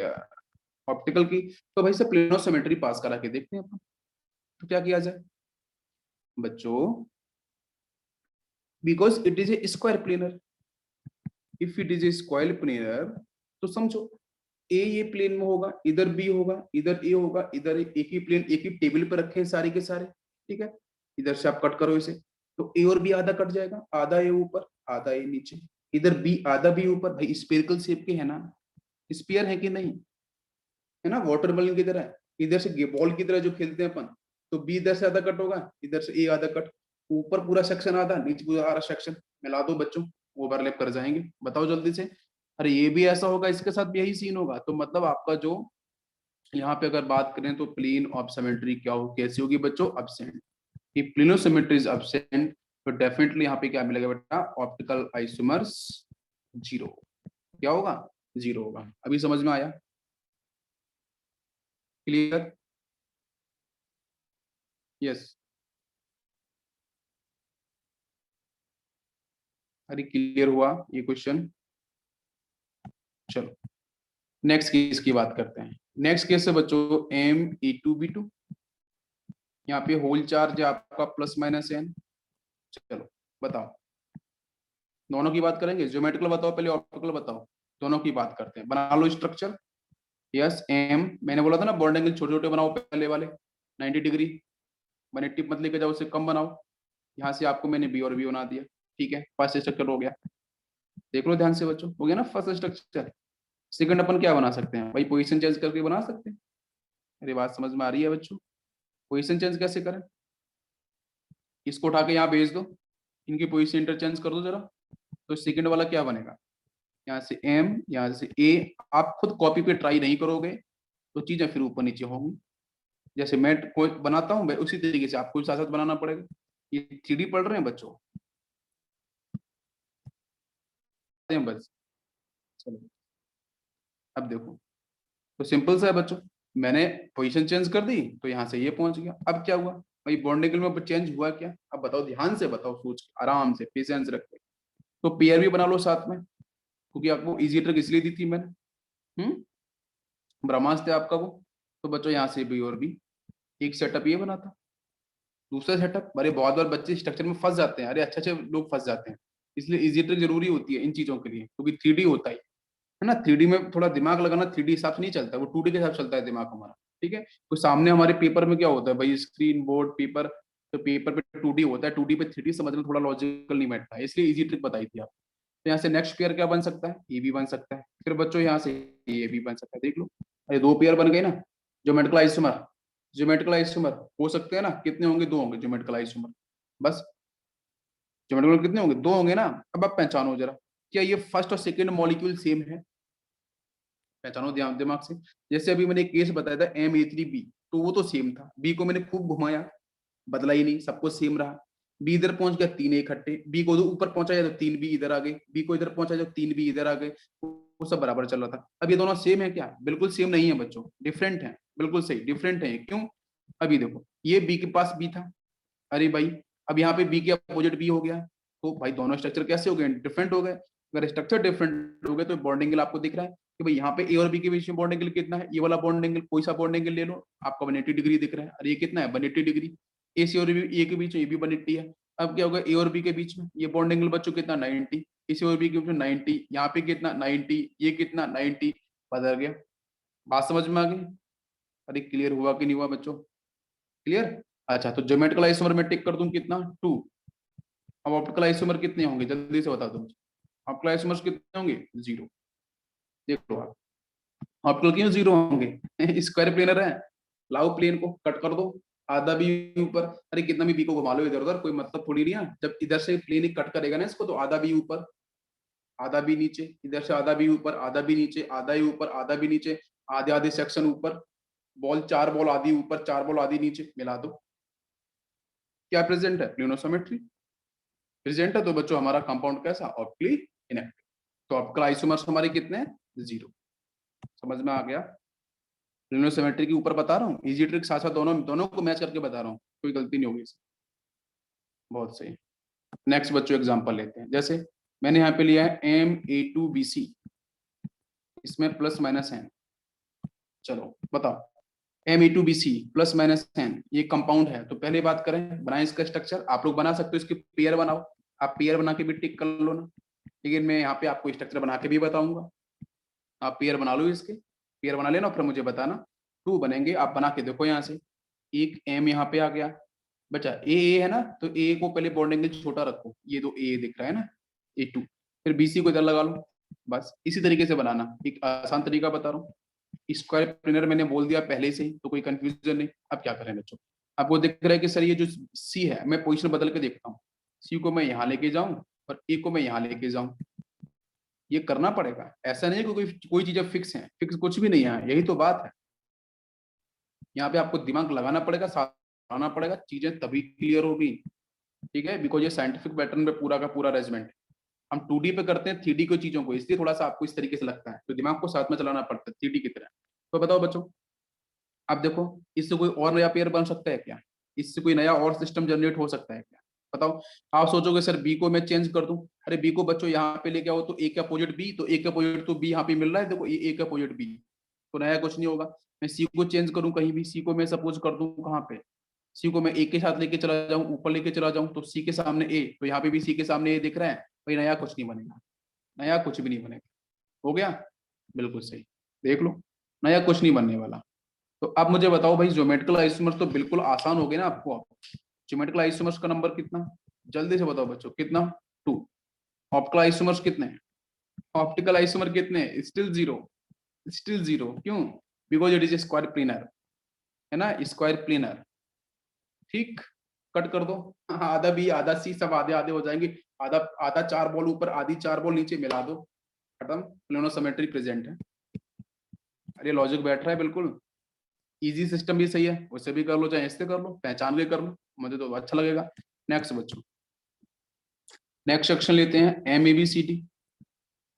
ऑप्टिकल की। तो भाई से प्लेनो सिमेट्री पास करा के देखते हैं अपन। तो क्या किया जाए बच्चों, because it is A square planar. If it is A square planar तो समझो ए ये प्लेन में होगा, इधर बी होगा, इधर ए होगा, इधर एक ही प्लेन एक ही टेबल पे रखे हैं सारे के सारे, ठीक है। इधर से आप कट करो इसे, तो ए और बी आधा कट जाएगा, आधा ए ऊपर आधा ए नीचे, इधर बी आधा बी ऊपर। भाई स्पेरिकल शेप के है ना, स्पीयर है कि नहीं, है ना, वाटरमेलन की तरह, इधर से बॉल की तरह जो खेलते हैं अपन, तो बी इधर से आधा कट होगा, इधर से ए आधा कट, ऊपर पूरा सेक्शन आधा, नीचे पूरा आधा सेक्शन, मिला दो बच्चों, ओवरलैप कर जाएंगे। बताओ जल्दी से। अरे ये भी ऐसा होगा, इसके साथ भी यही सीन होगा। तो मतलब आपका जो यहाँ पे अगर बात करें तो प्लेन ऑफ सिमेट्री क्या हो, कैसी होगी बच्चों, अब्सेंट। कि plane of symmetry is absent, तो डेफिनेटली यहाँ पे क्या मिलेगा बेटा, ऑप्टिकल आइसोमर्स जीरो। क्या होगा, जीरो होगा। अभी समझ में आया, क्लियर, यस। अरे क्लियर हुआ ये क्वेश्चन। चलो नेक्स्ट केस की बात करते हैं। नेक्स्ट केस है बच्चों M(E2B2), यहाँ पे होल चार्ज है आपका प्लस माइनस n। चलो बताओ, दोनों की बात करेंगे, ज्योमेट्रिकल बताओ पहले, ऑप्टिकल बताओ, दोनों की बात करते हैं। बना लो स्ट्रक्चर। यस एम, मैंने बोला था ना बॉन्ड एंगल छोटे छोटे बनाओ पहले वाले, 90 डिग्री, 180 मत लेके जाओ, उससे कम बनाओ। यहाँ से आपको मैंने बी और बी बना दिया, ठीक है, फर्स्ट स्ट्रक्चर हो गया। देख लो ध्यान से बच्चों, हो गया ना फर्स्ट स्ट्रक्चर। सेकंड अपन क्या बना सकते हैं भाई, पोजीशन चेंज करके बना सकते हैं। मेरी बात समझ में आ रही है बच्चों, पोजीशन चेंज कैसे करें, इसको उठा के यहाँ भेज दो, इनकी पोजीशन इंटरचेंज कर दो जरा, तो सेकंड वाला क्या बनेगा, यहाँ से एम यहाँ से ए। आप खुद कॉपी पे ट्राई नहीं करोगे तो चीजें फिर ऊपर नीचे होंगी। जैसे मैं कोई बनाता हूँ उसी तरीके से आपको साथ साथ बनाना पड़ेगा। ये 3D पढ़ रहे हैं बच्चों, बस चलो अब देखो, तो सिंपल सा है बच्चों, मैंने पोजीशन चेंज कर दी तो यहाँ से ये पहुंच गया। अब क्या हुआ भाई, बॉन्ड एंगल में चेंज हुआ क्या, अब बताओ, ध्यान से बताओ, सोच के आराम से पेशेंस रख के। तो पेयर भी बना लो साथ में, क्योंकि आपको इजी ट्रिक इसलिए दी थी मैंने, ब्रह्मास्त्र आपका वो। तो बच्चों यहाँ से बी और बी, एक सेटअप ये बना था। दूसरा सेटअप, अरे बहुत बार बच्चे स्ट्रक्चर में फंस जाते हैं, अरे अच्छे अच्छे लोग फंस जाते हैं, इसलिए इजी ट्रिक जरूरी होती है इन चीजों के लिए, क्योंकि 3D होता है ना। 3D में थोड़ा दिमाग लगाना, 3D हिसाब से नहीं चलता, वो 2D के हिसाब से चलता है दिमाग हमारा, ठीक है। तो सामने हमारे पेपर में क्या होता है भाई, स्क्रीन बोर्ड पेपर, तो पेपर पे 2D होता है, 2D पे 3D समझना थोड़ा लॉजिकल नहीं बैठता है, इसलिए इजी ट्रिक बताई थी आप। तो यहाँ से नेक्स्ट पेयर क्या बन सकता है, ए भी बन सकता है, फिर बच्चों यहाँ से ए भी बन सकता है, देख लो, अरे दो पेयर बन गए ना। ज्योमेट्रिकल आइसोमर, ज्योमेट्रिकल आइसोमर हो सकते हैं ना, कितने होंगे, दो होंगे ज्योमेट्रिकल आइसोमर, बस। ज्योमेट्रिकल कितने होंगे, दो होंगे ना। अब आप पहचानो जरा, क्या ये फर्स्ट और सेकंड मॉलिक्यूल सेम है, पहचानो ध्यान दिमाग से। जैसे अभी मैंने एक केस बताया था M(A3B), तो वो तो सेम था, बी को मैंने खूब घुमाया, बदला ही नहीं, सब कुछ सेम रहा। बी इधर पहुंच गया, तीन इकट्ठे, बी को ऊपर पहुंचा जाए तो तीन बी इधर आ गए, बी को इधर पहुंचा जाए तो तीन बी इधर आ गए, वो सब बराबर चल रहा था। अब ये दोनों सेम है क्या, बिल्कुल सेम नहीं है बच्चों, डिफरेंट है, बिल्कुल सही डिफरेंट है। क्यों, अभी देखो ये बी के पास बी था, अरे भाई अब यहाँ पे बी के अपोजिट बी हो गया, तो भाई दोनों स्ट्रक्चर कैसे हो गए, डिफरेंट हो गए। अगर स्ट्रक्चर डिफरेंट हो गए तो बॉन्ड एंगल आपको दिख रहा है कि भाई यहाँ पे ए और बी के बीच में बॉन्ड एंगल कितना है, ये वाला बॉन्ड एंगल, कोई सा बॉन्ड एंगल ले लो, आपका 180 डिग्री दिख रहा है। अरे ये कितना है, 180 डिग्री। ए सी और ए के बीच में ये भी 180 है। अब क्या होगा, ए और बी के बीच में ये बॉन्ड एंगल बच्चों कितना, 90, इसी और बी के बीच में 90, यहाँ पे कितना 90, ये कितना 90, बदल गया। बात समझ में आ गई, अरे क्लियर हुआ कि नहीं हुआ बच्चों, क्लियर। अच्छा तो ज्योमेट्रिकल आइसोमर में टिक कर दूं कितना, 2। अब ऑप्टिकल आइसोमर कितने होंगे, जल्दी से बता दो, ऑप्टिकल आइसोमर्स कितने होंगे, 0। देख लो आप, ऑप्टिकल क्यों 0 होंगे स्क्वायर प्लेनर है, लाओ प्लेन को कट कर दो, आधा भी ऊपर, अरे कितना भी बी को घुमा लो इधर उधर, कोई मतलब थोड़ी नहीं है। जब इधर से प्लेन ही कट करेगा ना इसको, तो आधा भी ऊपर आधा भी नीचे, इधर से आधा भी ऊपर आधा भी नीचे, आधा ही ऊपर आधा भी नीचे, आधे आधे सेक्शन ऊपर, बॉल चार बॉल आधी ऊपर चार बॉल आधी नीचे, मिला दो। क्या प्रेजेंट है, प्लेनोसोमेट्री प्रेजेंट है। तो बच्चों हमारा कंपाउंड कैसा, ऑप्टिकली इनएक्टिव। तो ऑप्टिकल आइसोमर्स हमारे कितने हैं, 0। समझ में आ गया, प्लेनोसोमेट्री के ऊपर बता रहा हूँ, इजी ट्रिक साथ साथ दोनों दोनों को मैच करके बता रहा हूँ, कोई गलती नहीं होगी इसमें। बहुत सही। नेक्स्ट बच्चों एग्जांपल लेते हैं, जैसे मैंने यहाँ पे लिया है M(A2BC), इसमें प्लस माइनस है, चलो बताओ M(A2BC) प्लस माइनस एन, ये कंपाउंड है। तो पहले बात करें, बनाए इसका स्ट्रक्चर, आप लोग बना सकते हो, इसकी पेयर बनाओ, आप पेयर बना के भी टिक कर लो ना। लेकिन मैं यहाँ पे आपको स्ट्रक्चर बना के भी बताऊंगा। आप पेयर बना लो, इसके पेयर बना लेना, फिर मुझे बताना। 2 बनेंगे, आप बना के देखो। यहाँ से एक एम यहाँ पे आ गया बचा, ए है ना, तो ए को पहले बॉन्ड एंगल छोटा रखो, ये तो ए दिख रहा है ना, A2। फिर BC को इधर लगा लो, बस इसी तरीके से बनाना। एक आसान तरीका बता रहा हूँ। स्क्वायर प्लेनर मैंने बोल दिया पहले से ही, तो कोई कंफ्यूजन नहीं। अब क्या करें बच्चों, आपको दिख रहा है कि सर ये जो सी है, मैं पोजीशन बदल के देखता हूँ। सी को मैं यहाँ लेके जाऊं और ए को मैं यहाँ लेके जाऊं, ये करना पड़ेगा। ऐसा नहीं है कि कोई चीजें फिक्स हैं, फिक्स कुछ भी नहीं है, यही तो बात है। यहाँ पे आपको दिमाग लगाना पड़ेगा, साथ आना पड़ेगा, चीजें तभी क्लियर होगी। ठीक है, बिकॉज ये साइंटिफिक पैटर्न पे पूरा का पूरा अरेंजमेंट है। हम 2D पे करते हैं 3D को चीजों को, इसलिए थोड़ा सा आपको इस तरीके से लगता है, तो दिमाग को साथ में चलाना पड़ता है 3D की तरह। तो बताओ बच्चों, अब देखो, इससे कोई और नया पेयर बन सकता है क्या? इससे कोई नया और सिस्टम जनरेट हो सकता है क्या? बताओ। आप सोचोगे सर बी को मैं चेंज कर दूं, अरे बी को बच्चों यहाँ पे लेके आओ, तो ए के अपोजिट बी, तो ए के अपोजिट तो बी यहाँ पे मिल रहा है, देखो ये ए के अपोजिट बी, तो नया कुछ नहीं होगा। मैं सी को चेंज करूं कहीं भी, सी को मैं सपोज कर दूं कहाँ पे, सी को मैं ए के साथ लेके चला जाऊं, ऊपर लेके चला जाऊं, तो सी के सामने ए, तो यहाँ पे भी सी के सामने ए दिख रहा है, भाई नया कुछ नहीं बनेगा, नया कुछ भी नहीं बनेगा। हो गया, बिल्कुल सही, देख लो, नया कुछ नहीं बनने वाला। तो अब मुझे बताओ भाई, ज्योमेट्रिकल आइसोमर्स तो बिल्कुल आसान हो गए ना आपको। ज्योमेट्रिकल आइसोमर्स का नंबर कितना, जल्दी से बताओ बच्चों, कितना? 2। ऑप्टिकल आइसोमर्स कितने हैं? ऑप्टिकल आइसोमर कितने हैं? Still zero, still zero. क्यों? Because it is square planar, है ना, स्क्वायर प्लेनर। ठीक, कट कर दो। हाँ, आधा बी आधा सी सब आधे आधे हो जाएंगे। आधा आधा 4 बॉल ऊपर, आधी 4 बॉल नीचे, मिला दो, खत्म, प्लेनो सिमेट्री प्रेजेंट है। अरे लॉजिक बैठ रहा है बिल्कुल। इजी सिस्टम भी सही है, उससे भी कर लो, चाहे इससे कर लो, पहचान के कर लो, मुझे तो अच्छा लगेगा। नेक्स्ट बच्चों, नेक्स्ट सेक्शन लेते हैं MABCD।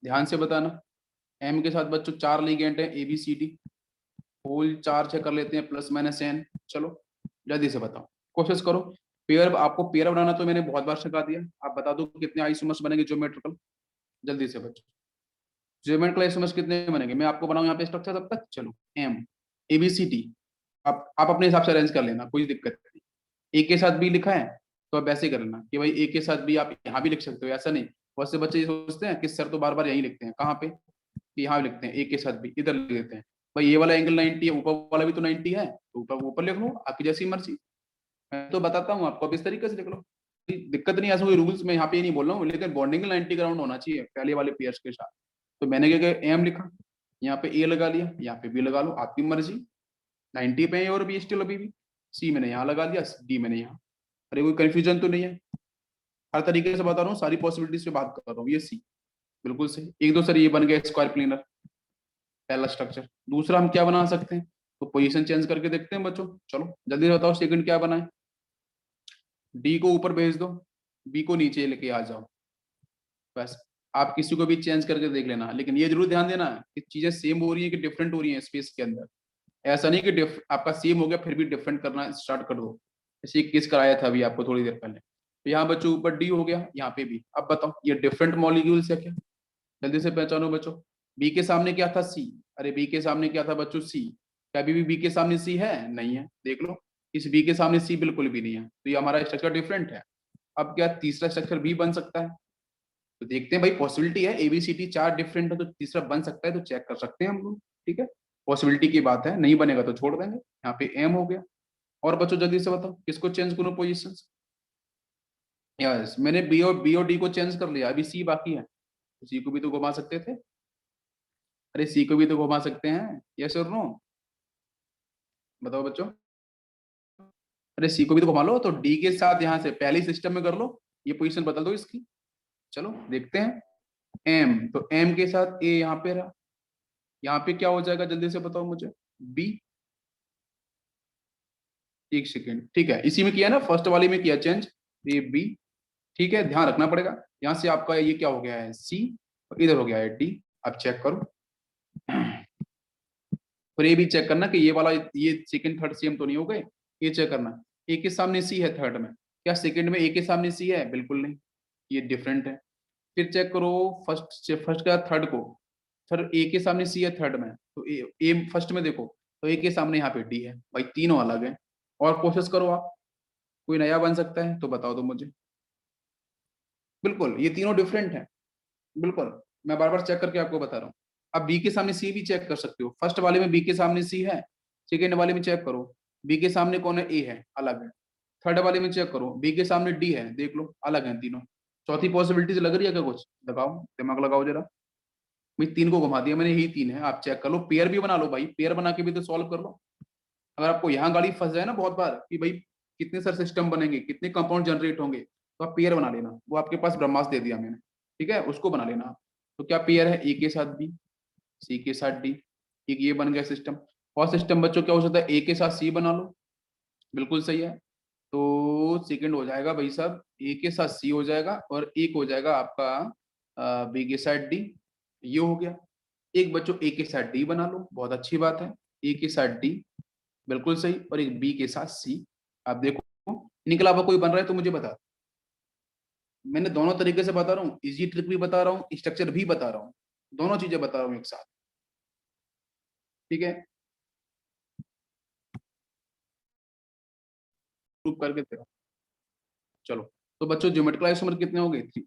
ध्यान से बताना, एम के साथ बच्चों 4 लिगेंड है, ABCD, होल 4 से कर लेते हैं, प्लस माइनस n। चलो जल्दी से बताओ, कोशिश करो। पेयर, आपको पेयर बनाना तो मैंने बहुत बार सिखा दिया, आप बता दो कितने आइसोमर्स बनेंगे ज्योमेट्रिकल, जल्दी से बच्चों। ज्योमेट्रिकल आइसोमर्स कितने बनेंगे, मैं आपको बनाऊं यहाँ पे स्ट्रक्चर तब तक। चलो M ABCD, आप अपने हिसाब से अरेंज कर लेना, कोई दिक्कत नहीं। ए के साथ बी लिखा है, तो आप वैसे ही कर लेना कि भाई ए के साथ बी आप यहाँ भी लिख सकते हो, ऐसा नहीं। बहुत से बच्चे ये सोचते हैं कि सर तो बार बार यही लिखते हैं, कहाँ पे, कि यहाँ लिखते हैं ए के साथ बी, इधर लिख देते हैं। भाई ये वाला एंगल 90 है, ऊपर वाला भी तो 90 है, तो ऊपर ऊपर लिख लो, आपकी जैसी मर्जी। मैं तो बताता हूँ आपको, अब इस तरीके से लिख लो, दिक्कत नहीं। ऐसा कोई रूल्स मैं यहाँ पे नहीं बोल रहा हूँ, लेकिन बॉन्डिंग 90 ग्राउंड होना चाहिए पहले वाले पेयर्स के साथ। तो मैंने क्या किया, एम लिखा, यहाँ पे ए लगा लिया, यहाँ पे बी लगा लो, आपकी मर्जी। 90 पे है और बी स्टिल अभी भी, सी मैंने यहाँ लगा दिया, डी मैंने यहाँ। अरे कोई कंफ्यूजन तो नहीं है? हर तरीके से बता रहा हूँ, सारी पॉसिबिलिटीज पे बात कर रहा हूँ। ये सी बिल्कुल सही। एक दो सर ये बन गया स्क्वायर प्लेनर, पहला स्ट्रक्चर। दूसरा हम क्या बना सकते हैं, तो पोजीशन चेंज करके देखते हैं बच्चों। चलो जल्दी से बताओ, सेकंड क्या बना है? डी को ऊपर भेज दो, बी को नीचे लेके आ जाओ, बस। आप किसी को भी चेंज करके देख लेना, लेकिन ये जरूर ध्यान देना कि चीजें सेम हो रही है कि डिफरेंट हो रही है स्पेस के अंदर। ऐसा नहीं कि आपका सेम हो गया फिर भी डिफरेंट करना स्टार्ट कर दो। ऐसे किस कराया था अभी आपको थोड़ी देर पहले, तो यहाँ बच्चों ऊपर डी हो गया, यहाँ पे भी। अब बताओ ये डिफरेंट मॉलिक्यूल्स है क्या? जल्दी से पहचानो बच्चों। बी के सामने क्या था? सी। अरे बी के सामने क्या था बच्चों? सी। क्या अभी भी बी के सामने सी है? नहीं है, देख लो। इस बी के सामने सी बिल्कुल भी नहीं है, तो ये हमारा स्ट्रक्चर डिफरेंट है। अब क्या तीसरा स्ट्रक्चर भी बन सकता है? तो देखते हैं भाई, पॉसिबिलिटी है, ABCD 4 डिफरेंट है, तो तीसरा बन सकता है, तो चेक कर सकते हैं हम लोग। ठीक है, पॉसिबिलिटी की बात है, नहीं बनेगा तो छोड़ देंगे। यहाँ पे एम हो गया। और बच्चों जल्दी से बताओ, किसको चेंज करूं पोजीशन? यस, मैंने बी और डी को चेंज कर लिया, अभी सी बाकी है। सी को भी तो घुमा सकते थे, अरे सी को भी तो घुमा सकते हैं, यस और नो? बताओ बच्चों। अरे सी को भी तो घुमा लो, तो डी के साथ यहाँ से पहले सिस्टम में कर लो, ये पोजीशन बदल दो इसकी। चलो देखते हैं। एम, तो एम के साथ ए यहाँ पे रहा, यहाँ पे क्या हो जाएगा जल्दी से बताओ मुझे? बी। एक सेकेंड, ठीक है, इसी में किया ना, फर्स्ट वाले में किया चेंज, ए बी। ठीक है, ध्यान रखना पड़ेगा। यहाँ से आपका ये क्या हो गया है? सी, और इधर हो गया है डी। अब चेक करो, और ये भी चेक करना कि ये वाला, ये सेकंड थर्ड सेम तो नहीं हो गए, ये चेक करना। ए के सामने सी है थर्ड में, क्या सेकंड में ए के सामने सी है? बिल्कुल नहीं, ये डिफरेंट है। फिर चेक करो फर्स्ट, फर्स्ट का थर्ड को, थर्ड ए के सामने सी है थर्ड में, तो ए फर्स्ट में देखो, तो ए के सामने यहाँ पे डी है, भाई तीनों अलग है। और कोशिश करो आप, कोई नया बन सकता है तो बताओ तो मुझे। बिल्कुल, ये तीनों डिफरेंट है, बिल्कुल, मैं बार बार चेक करके आपको बता रहा हूँ। अब बी के सामने सी भी चेक कर सकते हो, फर्स्ट वाले में बी के सामने सी है, सेकेंड वाले में चेक करो बी के सामने कौन है, ए है, अलग है। थर्ड वाले में चेक करो बी के सामने डी है, देख लो अलग है तीनों। चौथी पॉसिबिलिटी लग रही है क्या कुछ, लगाओ दिमाग लगाओ जरा। भाई तीन को घुमा दिया मैंने, यही तीन है, आप चेक कर लो, पेयर भी बना लो भाई, पेयर बना के भी तो सॉल्व कर लो। अगर आपको यहाँ गाड़ी फंस जाए ना बहुत बार कि भाई कितने सर सिस्टम बनेंगे, कितने कंपाउंड जनरेट होंगे, तो आप पेयर बना लेना, वो आपके पास ब्रह्मास्त्र दे दिया मैंने, ठीक है, उसको बना लेना आप। तो क्या पेयर है, ए के साथ बी, सी के साथ डी, एक ये बन गया सिस्टम। और सिस्टम बच्चों क्या हो सकता है, ए के साथ सी बना लो, बिल्कुल सही है। तो सेकंड हो जाएगा भाई साहब, ए के साथ सी हो जाएगा, और एक हो जाएगा आपका बी के साथ डी, ये हो गया। एक बच्चों ए के साथ डी बना लो, बहुत अच्छी बात है, ए के साथ डी, बिल्कुल सही, और एक बी के साथ सी। आप देखो इनके अलावा कोई बन रहा है तो मुझे बता। मैंने दोनों तरीके से बता रहा हूँ, इजी ट्रिक भी बता रहा हूँ, स्ट्रक्चर भी बता रहा हूँ, दोनों चीजें बता रहा हूँ एक साथ, ठीक है। प्रूव करके दे रहा हूं। चलो, तो बच्चों ज्योमेट्रिकल आइसोमर कितने हो गए, थ्री।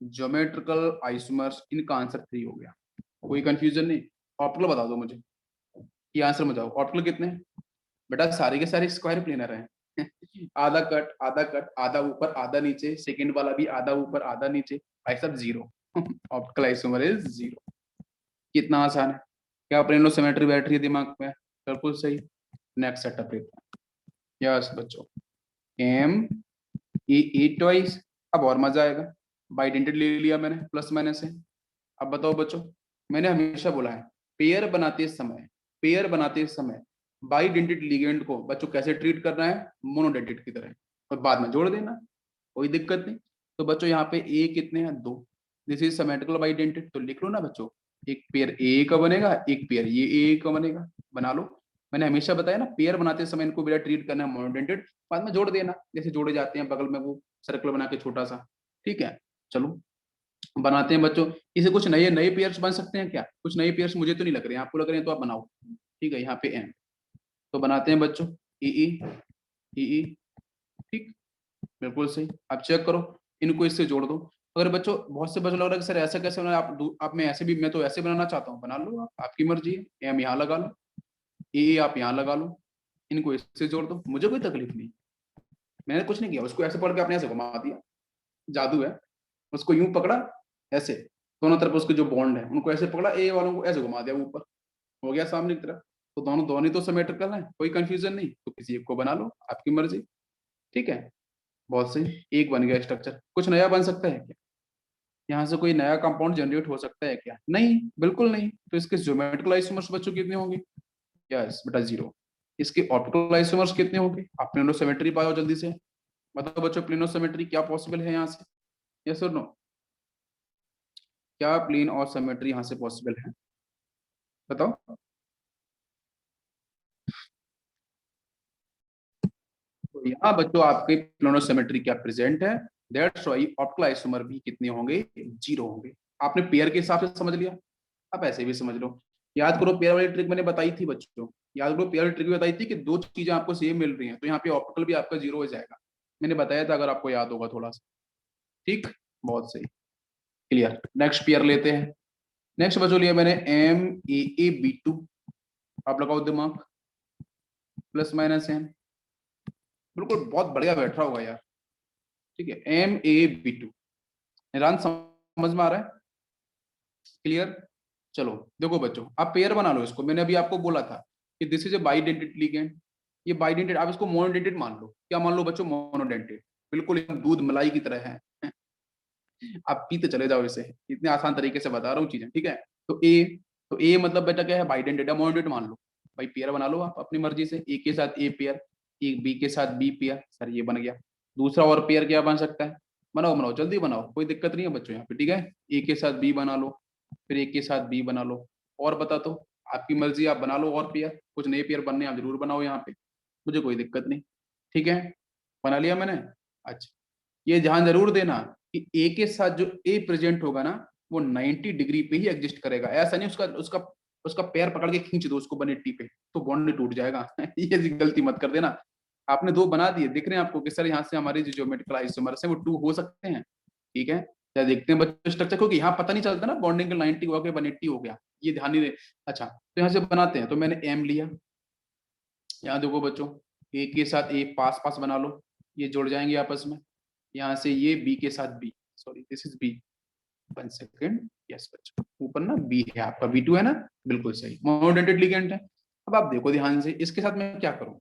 ज्योमेट्रिकल आइसोमर्स, इनका आंसर थ्री हो गया, कोई कंफ्यूजन नहीं। ऑप्टिकल बता दो मुझे, ये आंसर में जाओ, ऑप्टिकल कितने हैं? बेटा सारे के सारे स्क्वायर प्लेनर हैं। आधा कट आधा कट, आधा ऊपर आधा नीचे, सेकंड वाला भी आधा ऊपर आधा नीचे, भाई सब zero. Optical isomer is zero. कितना आसान है, क्या प्लेनो सिमेट्री बैठ रही है दिमाग में, बिल्कुल सही। नेक्स्ट सेटअप लेते हैं, यस बच्चों, एम ई ई ट्वाइस। अब और मजा आएगा, बाइडेंटेड ले लिया मैंने प्लस माइनस है। अब बताओ बच्चों, मैंने हमेशा बोला है पेयर बनाते समय बाइडेंटेड लिगेंड को बच्चों कैसे ट्रीट करना है, मोनोडेंटेड की तरह, और बाद में जोड़ देना, कोई दिक्कत नहीं। तो बच्चों यहाँ पे ए कितने हैं, दो, दिस इज सिमेट्रिकल बाइडेंटेड, तो लिख लो ना बच्चों, एक पेयर ए का बनेगा, एक पेयर ये ए का बनेगा, बना लो। मैंने हमेशा बताया ना, पेयर बनाते समय इनको बेटा ट्रीट करना है मोनोडेंटेड, बाद में जोड़ देना जैसे जोड़े जाते हैं बगल में वो सर्कल बना के छोटा सा, ठीक है। चलो बनाते हैं बच्चों, इसे कुछ नए नए पेयर्स बन सकते हैं क्या, कुछ नए पेयर्स मुझे तो नहीं लग रहे हैं, आपको लग रहे हैं तो आप बनाओ, ठीक है। यहाँ पे एम, तो बनाते हैं बच्चों ई ई ई ई, ठीक, बिल्कुल सही। आप चेक करो, इनको इससे जोड़ दो। अगर बच्चों बहुत से बच्चों लग रहा है कि सर ऐसा कैसे बना, आप मैं ऐसे भी, मैं तो ऐसे बनाना चाहता हूँ, बना लो आप, आपकी मर्जी है। एम यहाँ लगा लो, ई आप यहाँ लगा लो, इनको इससे जोड़ दो, मुझे कोई तकलीफ नहीं। मैंने कुछ नहीं किया, उसको ऐसे पढ़ के आपने ऐसे घुमा दिया, जादू है। उसको यूं पकड़ा ऐसे, दोनों तरफ उसके जो बॉन्ड है उनको ऐसे पकड़ा, ए वालों को ऐसे घुमा दिया ऊपर, हो गया सामने की तरफ। तो दोनों दोनों ही तो सिमेट्रिकल है, कोई कंफ्यूजन नहीं, तो किसी एक को बना लो, आपकी मर्जी, ठीक है। बहुत सही, एक बन गया स्ट्रक्चर। कुछ नया बन सकता है क्या, यहाँ से कोई नया कंपाउंड जनरेट हो सकता है क्या, नहीं, बिल्कुल नहीं। तो इसके ज्योमेट्रिकल आइसोमर्स बच्चों कितने होंगे, यस बेटा जीरो। इसके ऑप्टिकल आइसोमर्स कितने होंगे, आप प्लेनो सिमेट्री पाओ जल्दी से, बताओ बच्चों प्लेनो सिमेट्री क्या पॉसिबल है यहाँ से, यस और नो, क्या प्लेन और सिमेट्री यहाँ से पॉसिबल है, बताओ। तो यहाँ बच्चों आपके प्लेनो सिमेट्री क्या प्रेजेंट है, दैट्स व्हाई ऑप्टिकल आइसोमर भी कितने होंगे, जीरो होंगे। आपने पेयर के हिसाब से समझ लिया, आप ऐसे भी समझ लो। याद करो पेयर वाली ट्रिक मैंने बताई थी बच्चों, याद करो पेयर वाली ट्रिक बताई थी कि दो चीजें आपको सेम मिल रही हैं, तो यहाँ पे ऑप्टिकल भी आपका जीरो हो जाएगा, मैंने बताया था, अगर आपको याद होगा थोड़ा सा, ठीक, बहुत सही, क्लियर। नेक्स्ट पेयर लेते हैं। नेक्स्ट बच्चों लिया मैंने M A A B two, आप लगाओ दिमाग, प्लस माइनस एन, बिल्कुल बहुत बढ़िया बैठ रहा होगा यार, ठीक है। एम ए बी टू, निरांत समझ में आ रहा है, क्लियर। चलो देखो बच्चों, आप पेयर बना लो इसको, मैंने अभी आपको बोला था कि this is a bidentate ligand, ये बाइडेंटेड, आप इसको मोनोडेंटेड मान लो, क्या मान लो बच्चों, मोनोडेंटेड, बिल्कुल एकदम दूध मलाई की तरह है। आप पीते चले जाओ इसे, इतने आसान तरीके से बता रहा हूँ चीजें, ठीक है। तो ए, तो ए मतलब बेटा क्या है, बाइडेंटेड है, मोनोडेंटेड मान लो, भाई पेयर बना लो आप अपनी मर्जी से, ए के साथ ए पेयर, एक बी के साथ बी पेयर, सर ये बन गया। दूसरा और पेयर क्या बन सकता है, बनाओ बनाओ जल्दी बनाओ, कोई दिक्कत नहीं है बच्चों यहाँ पे, ठीक है। ए के साथ बी बना लो, फिर एक के साथ बी बना लो, और बता तो, आपकी मर्जी, आप बना लो और पेयर, कुछ नए पेयर बनने आप जरूर बनाओ यहाँ पे, मुझे कोई दिक्कत नहीं, ठीक है। बना लिया मैंने, अच्छा, ये ध्यान जरूर देना कि ए के साथ जो ए प्रेजेंट होगा ना, वो 90 डिग्री पे ही एग्जिस्ट करेगा, ऐसा नहीं उसका उसका उसका पैर पकड़ के खींच दो उसको 180 पे, तो बॉन्ड टूट जाएगा। ये गलती मत कर देना। आपने दो बना दिए, दिख रहे हैं आपको कि सर यहाँ से हमारे जो ज्योमेट्रिकल आइसोमर्स हैं वो टू हो सकते हैं, ठीक है। या देखते हैं बच्चों स्ट्रक्चर, क्योंकि यहाँ पता नहीं चलता ना बॉन्डिंग का 90 हुआ कि 180 हो गया, ये ध्यान नहीं दे। अच्छा तो यहाँ से बनाते हैं, तो मैंने एम लिया, यहाँ देखो बच्चों ए के साथ ए पास पास बना लो, ये जुड़ जाएंगे आपस में, यहाँ से ये बी के साथ B, sorry this is B, 1 second, yes बच्चों ऊपर ना बी है आपका, बी टू है ना, बिल्कुल सही, मोनोडेंटेड लिगेंड है। अब आप देखो ध्यान से, इसके साथ मैं क्या करूँ,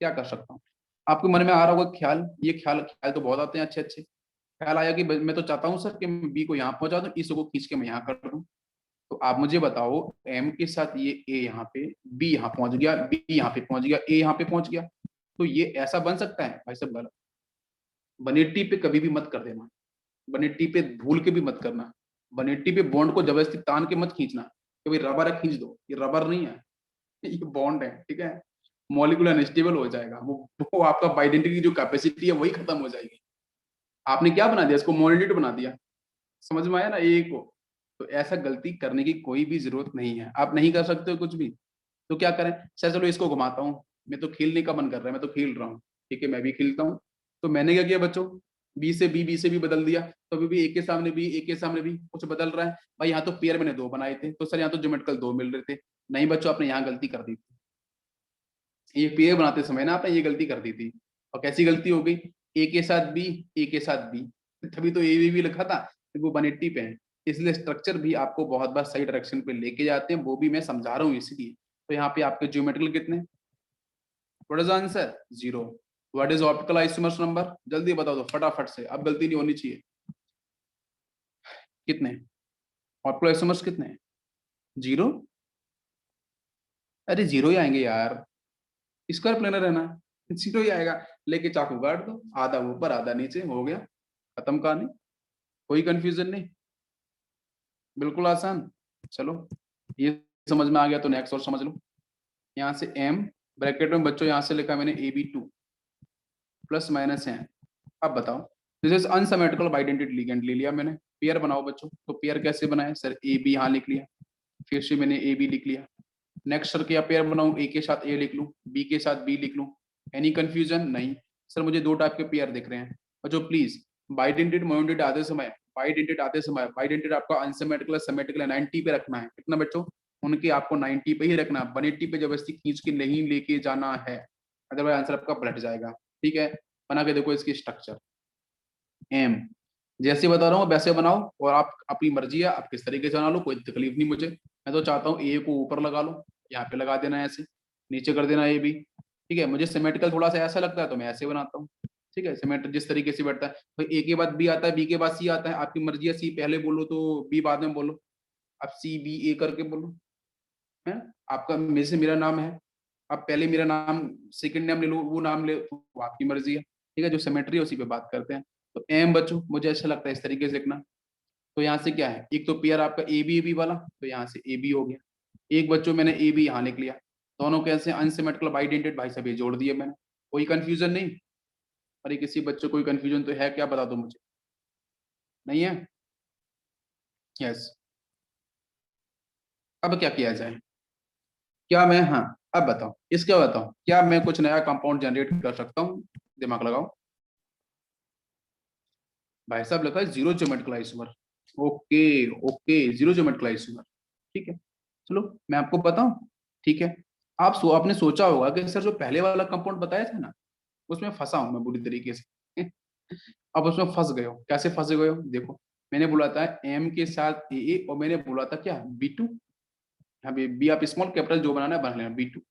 क्या कर सकता हूँ, आपके मन में आ रहा होगा ख्याल, ये ख्याल ख्याल तो बहुत आते हैं अच्छे अच्छे, ख्याल आया कि मैं तो चाहता हूँ सर कि बी को यहाँ पहुंचा दूं, इस को खींच के मैं यहाँ कर दूं। तो आप मुझे बताओ एम के साथ ये ए यहाँ पे, बी यहाँ पहुंच गया, बी यहाँ पे पहुंच गया, ए यहाँ पे पहुंच गया, तो ये ऐसा बन सकता है भाई साहब? गलत। 180 पे कभी भी मत कर देना, 180 पे भूल के भी मत करना, 180 पे बॉन्ड को जबरदस्ती तान के मत खींचना कि भाई रबर है खींच दो, ये रबर नहीं है, ये बॉन्ड है, ठीक है, मॉलिक्यूल अनस्टेबल हो जाएगा, वो आपका आइडेंटिटी की जो कैपेसिटी है वही खत्म हो जाएगी। आपने क्या बना दिया, इसको मोनोलिट बना दिया, समझ में आया ना ए को? तो ऐसा गलती करने की कोई भी जरूरत नहीं है, आप नहीं कर सकते हो कुछ भी, तो क्या करें सर, चलो इसको घुमाता हूँ, मैं तो खेलने का मन कर रहा है, मैं तो खेल रहा हूँ, ठीक है मैं भी खेलता हूँ। तो मैंने क्या किया बच्चों, बी से बी बदल दिया, तो अभी भी एक के सामने बी, एक के सामने बी, कुछ बदल रहा है भाई, यहाँ तो पेयर मैंने 2 बनाए थे, तो सर यहाँ तो ज्योमेट्रिकल 2 मिल रहे थे, नहीं बच्चों आपने यहाँ गलती कर दी थी, ये पेयर बनाते समय ना आपने ये गलती कर दी थी। और कैसी गलती हो गई, ए के साथ बी, ए के साथ बी, तभी तो ए भी लिखा था, वो 180 पे है, इसलिए स्ट्रक्चर भी आपको बहुत बार सही डायरेक्शन पे लेके जाते हैं, वो भी मैं समझा रहा हूँ इसलिए। तो यहाँ पे आपके ज्योमेट्रिकल कितने, what is answer, 0। What is optical isomers number, जल्दी बता दो फटाफट से, अब गलती नहीं होनी चाहिए, कितने ऑप्टिकल आइसोमर्स कितने हैं, 0, अरे 0 ही आएंगे यार, स्क्वायर प्लेनर है ना, 0 ही आएगा, लेके चाकू काट दो, आधा ऊपर आधा नीचे, हो गया खत्म कहानी, कोई कंफ्यूजन नहीं, बिल्कुल आसान। चलो ये समझ में आ गया तो नेक्स्ट और समझ लो, यहाँ से m ब्रैकेट में बच्चों यहाँ से लिखा मैंने AB2 प्लस माइनस है, अब बताओ, this is unsymmetrical bidentate ligand ले लिया मैंने, पेयर बनाओ बच्चों, तो पेयर कैसे बनाए सर, AB यहाँ लिख लिया, फिर से मैंने AB लिख लिया, नेक्स्ट सर क्या पेयर बनाऊं, A के साथ A लिख लूं, B के साथ B लिख लूं, एनी कंफ्यूजन नहीं सर, मुझे 2 टाइप के पेयर दिख रहे हैं बच्चों, प्लीज बाइडेंटेड मोनोडेंटेड आते समय, बाइडेंटेड आपका अनसिमेट्रिकल सिमेट्रिकल 90 पे रखना है, कितना बच्चों, उनके आपको 90 पे ही रखना, 180 पे जबरदस्ती खींच के नहीं लेके जाना है, अदरवाइज आंसर आपका पलट जाएगा, ठीक है। बना के देखो इसकी स्ट्रक्चर, एम जैसे बता रहा हूँ वैसे बनाओ, और आप अपनी मर्जी है, आप किस तरीके से बना लो, कोई तकलीफ नहीं मुझे, मैं तो चाहता हूँ ए को ऊपर लगा लो, यहाँ पे लगा देना ऐसे, नीचे कर देना ए भी, ठीक है, मुझे सिमेट्रिकल थोड़ा सा ऐसा लगता है तो मैं ऐसे बनाता हूँ, ठीक है, सिमेट्रिक जिस तरीके से बैठता है, तो ए के बाद बी आता है, बी के बाद सी आता है, आपकी मर्जी है, सी पहले बोलो तो बी बाद में बोलो, आप सी बी ए करके बोलो, है, आपका मेरे से मेरा नाम है, आप पहले मेरा नाम सेकंड नेम ले लो, वो नाम ले, वो आपकी मर्जी है, ठीक है, जो सिमेट्री है उसी पे बात करते हैं। तो एम बच्चों मुझे अच्छा लगता है इस तरीके से लिखना, तो यहाँ से क्या है, एक तो पेयर आपका ए बी वाला, तो यहाँ से ए बी हो गया, एक बच्चों मैंने ए बी यहाँ लिख लिया, दोनों कैसे अनसिमेट्रिकल बाइडेंटेड, भाई साहब ये जोड़ दिए मैंने, कोई कंफ्यूजन नहीं, अरे किसी बच्चों कोई कंफ्यूजन तो है क्या, बता दो मुझे, नहीं है, यस, अब क्या किया जाए, क्या मैं, हाँ अब बताओ इसका बताओ, क्या मैं कुछ नया कंपाउंड जनरेट कर सकता हूँ, दिमाग लगाओ, भाई साहब लिखा है 0 geometrical isomer, okay okay 0 geometrical isomer, ठीक है, चलो मैं आपको बताऊं, ठीक है, आपने सोचा होगा कि सर जो पहले वाला कंपाउंड बताया था ना, उसमें फंसा हूं मैं बुरी तरीके से अब उसमें फंस गए हो, कैसे फंसे गए हो, देखो मैंने बोला था एम के साथ ए, और मैंने बोला था क्या B2, यहाँ बी आप स्मॉल कैपिटल जो बनाना है बना लेना, B2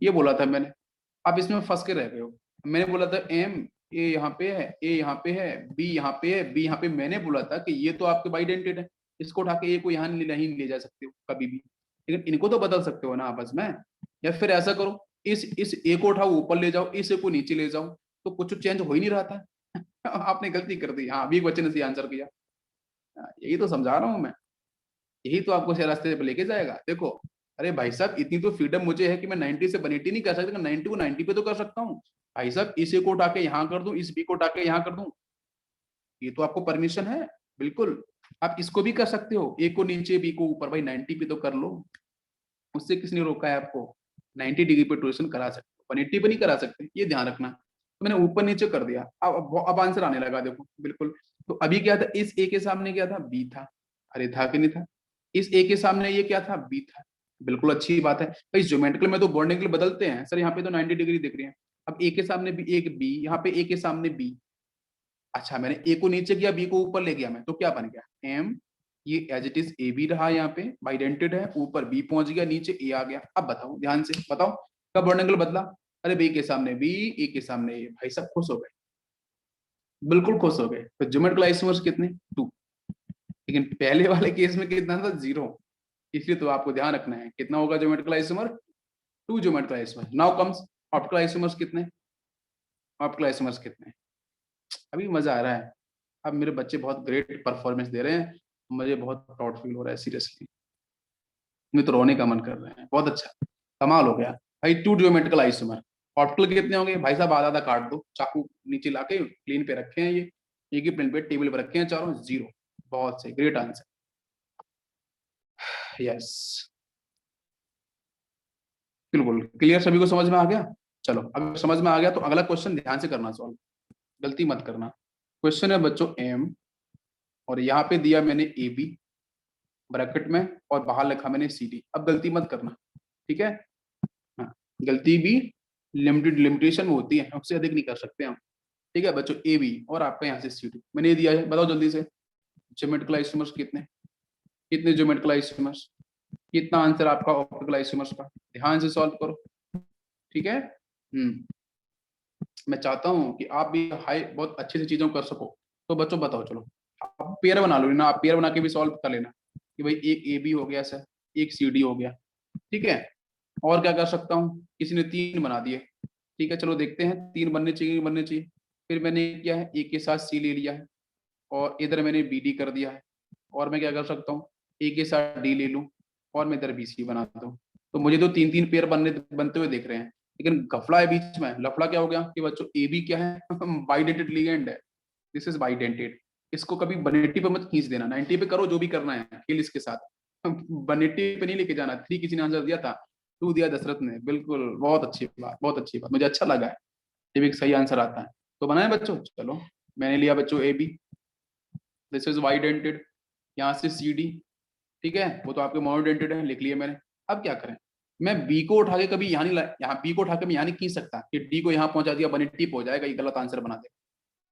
ये बोला था मैंने, आप इसमें फंस के रह गए हो, मैंने बोला था एम ए यहाँ पे है, ए यहाँ पे है, बी यहाँ पे है, बी यहाँ पे, मैंने बोला था कि ये तो आपके बाइडेंटेड है, इसको उठा के ए को यहाँ नहीं ले जा सकते हो कभी भी, लेकिन इनको तो बदल सकते हो ना आपस में, या फिर ऐसा करो इस ए को उठाओ ऊपर ले जाओ, इस ए को नीचे ले जाओ, तो कुछ चेंज हो ही नहीं रहा था आपने गलती कर दी, हाँ अभी एक बच्चे ने सही आंसर किया, यही तो समझा रहा हूँ मैं, यही तो आपको सही रास्ते पे लेके जाएगा, देखो अरे भाई साहब इतनी तो फ्रीडम मुझे है कि मैं 90 से 180 नहीं कर सकता, 90 को 90 पे तो कर सकता हूँ, भाई साहब इस ए को उठा के यहाँ कर दूं, इस बी को उठा के यहाँ कर दूं, ये तो आपको परमिशन है, बिल्कुल आप इसको भी कर सकते हो, ए को नीचे बी को ऊपर, भाई 90 पे तो कर लो, उससे किसने रोका है आपको, 90 डिग्री पे रोटेशन करा सकते हो, 180 पे नहीं करा सकते, ये ध्यान रखना, तो मैंने ऊपर नीचे कर दिया, अब आंसर आने लगा देखो बिल्कुल। तो अभी क्या था, इस ए के सामने क्या था, बी था। अरे था कि नहीं था, इस ए के सामने ये क्या था, बी था। बिल्कुल अच्छी बात है भाई, ज्योमेट्रिकल में तो बॉन्ड एंगल बदलते हैं सर, यहाँ पे तो 90 डिग्री दिख रही है। अब ए के सामने बी, एक बी, यहाँ पे ए के सामने बी। अच्छा मैंने ए को नीचे किया, बी को ऊपर ले गया मैं, तो क्या बन गया एम, ये as it is A B रहा, यहाँ पे बाइडेंटेड है, ऊपर बी पहुंच गया, नीचे ए आ गया। अब बताओ ध्यान से बताओ, कब बॉन्ड एंगल बदला। अरे बी के सामने बी, ए के सामने ए, भाई सब खुश हो गए, बिल्कुल खुश हो गए। तो ज्योमेट्रिकल आइसोमर्स कितने, टू। लेकिन पहले वाले केस में कितना था, जीरो। इसलिए तो आपको ध्यान रखना है कितना होगा geometrical isomer, two geometrical isomer. Now comes optical isomers कितने, ऑप्टिकल आइसोमर्स कितने। अभी मजा आ रहा है, अब मेरे बच्चे बहुत ग्रेट परफॉर्मेंस दे रहे हैं, मुझे बहुत प्राउड फील हो रहा है सीरियसली। मुझे तो रोने का मन कर रहे हैं, बहुत अच्छा, कमाल हो गया भाई। टू ज्योमेट्रिकल आइसोमर, ऑप्टिकल कितने होंगे भाई साहब, आधा आधा काट दो, चाकू नीचे लाके प्लेन पे रखे हैं ये, एक ही प्लेन पे टेबल पे रखे हैं चारों, जीरो। बहुत सही, ग्रेट आंसर, यस। बिल्कुल क्लियर, सभी को समझ में आ गया। चलो अगर समझ में आ गया तो अगला क्वेश्चन ध्यान से करना सॉल्व, गलती मत करना। क्वेश्चन है बच्चों एम, और यहाँ पे दिया मैंने ए बी ब्रैकेट में, और बाहर लिखा मैंने सी डी। अब गलती मत करना, ठीक है। हाँ, गलती भी लिमिटेशन में होती है, उससे अधिक नहीं कर सकते हम। ठीक है बच्चों, ए बी और आपका यहाँ से सी डी मैंने ये दिया है, बताओ जल्दी से ज्योमेट्रिकल आइसोमर्स कितने, कितने ज्योमेट्रिकल आइसोमर्स, कितना आंसर आपका ऑप्टिकल आइसोमर्स का, ध्यान से सॉल्व करो, ठीक है। मैं चाहता हूँ कि आप भी हाई बहुत अच्छे से चीजों को कर सको। तो बच्चों बताओ, चलो आप पेयर बना लो ना, आप पेयर बना के भी सॉल्व कर लेना कि भाई एक ए बी हो गया सर, एक सी डी हो गया, ठीक है। और क्या कर सकता हूँ, किसी ने तीन बना दिए, ठीक है चलो देखते हैं तीन बनने चाहिए, बनने चाहिए। फिर मैंने क्या है, ए के साथ सी ले लिया है, और इधर मैंने बी डी कर दिया है। और मैं क्या कर सकता हूँ, ए के साथ डी ले लूँ, और मैं इधर बी सी बना दूँ। तो मुझे तो तीन तीन पेयर बनते हुए दिख रहे हैं। लेकिन घपला है बीच में, लफड़ा क्या हो गया कि बच्चों ए बी क्या है बाइडेंटेड लिगेंड है, दिस इज बाइडेंटेड। इसको कभी 180 पे मत खींच देना, 90 पे करो जो भी करना है, खेल इसके साथ 180 पे नहीं लेके जाना। थ्री किसी ने आंसर दिया था, टू दिया दशरथ ने, बिल्कुल बहुत अच्छी बात, बहुत अच्छी बात, मुझे अच्छा लगा है जब एक सही आंसर आता है। तो बनाए बच्चों, चलो मैंने लिया बच्चों A B, this is bidentate, यहाँ से सी डी, ठीक है वो तो आपके मोनोडेंटेड है, लिख लिया मैंने। अब क्या करें, मैं बी को उठा के कभी यहाँ नहीं यहाँ बी को उठा के मैं यहाँ नहीं खींच सकता कि डी को यहाँ पहुंचा दिया 180 पे हो जाएगा, ये गलत आंसर बना दे।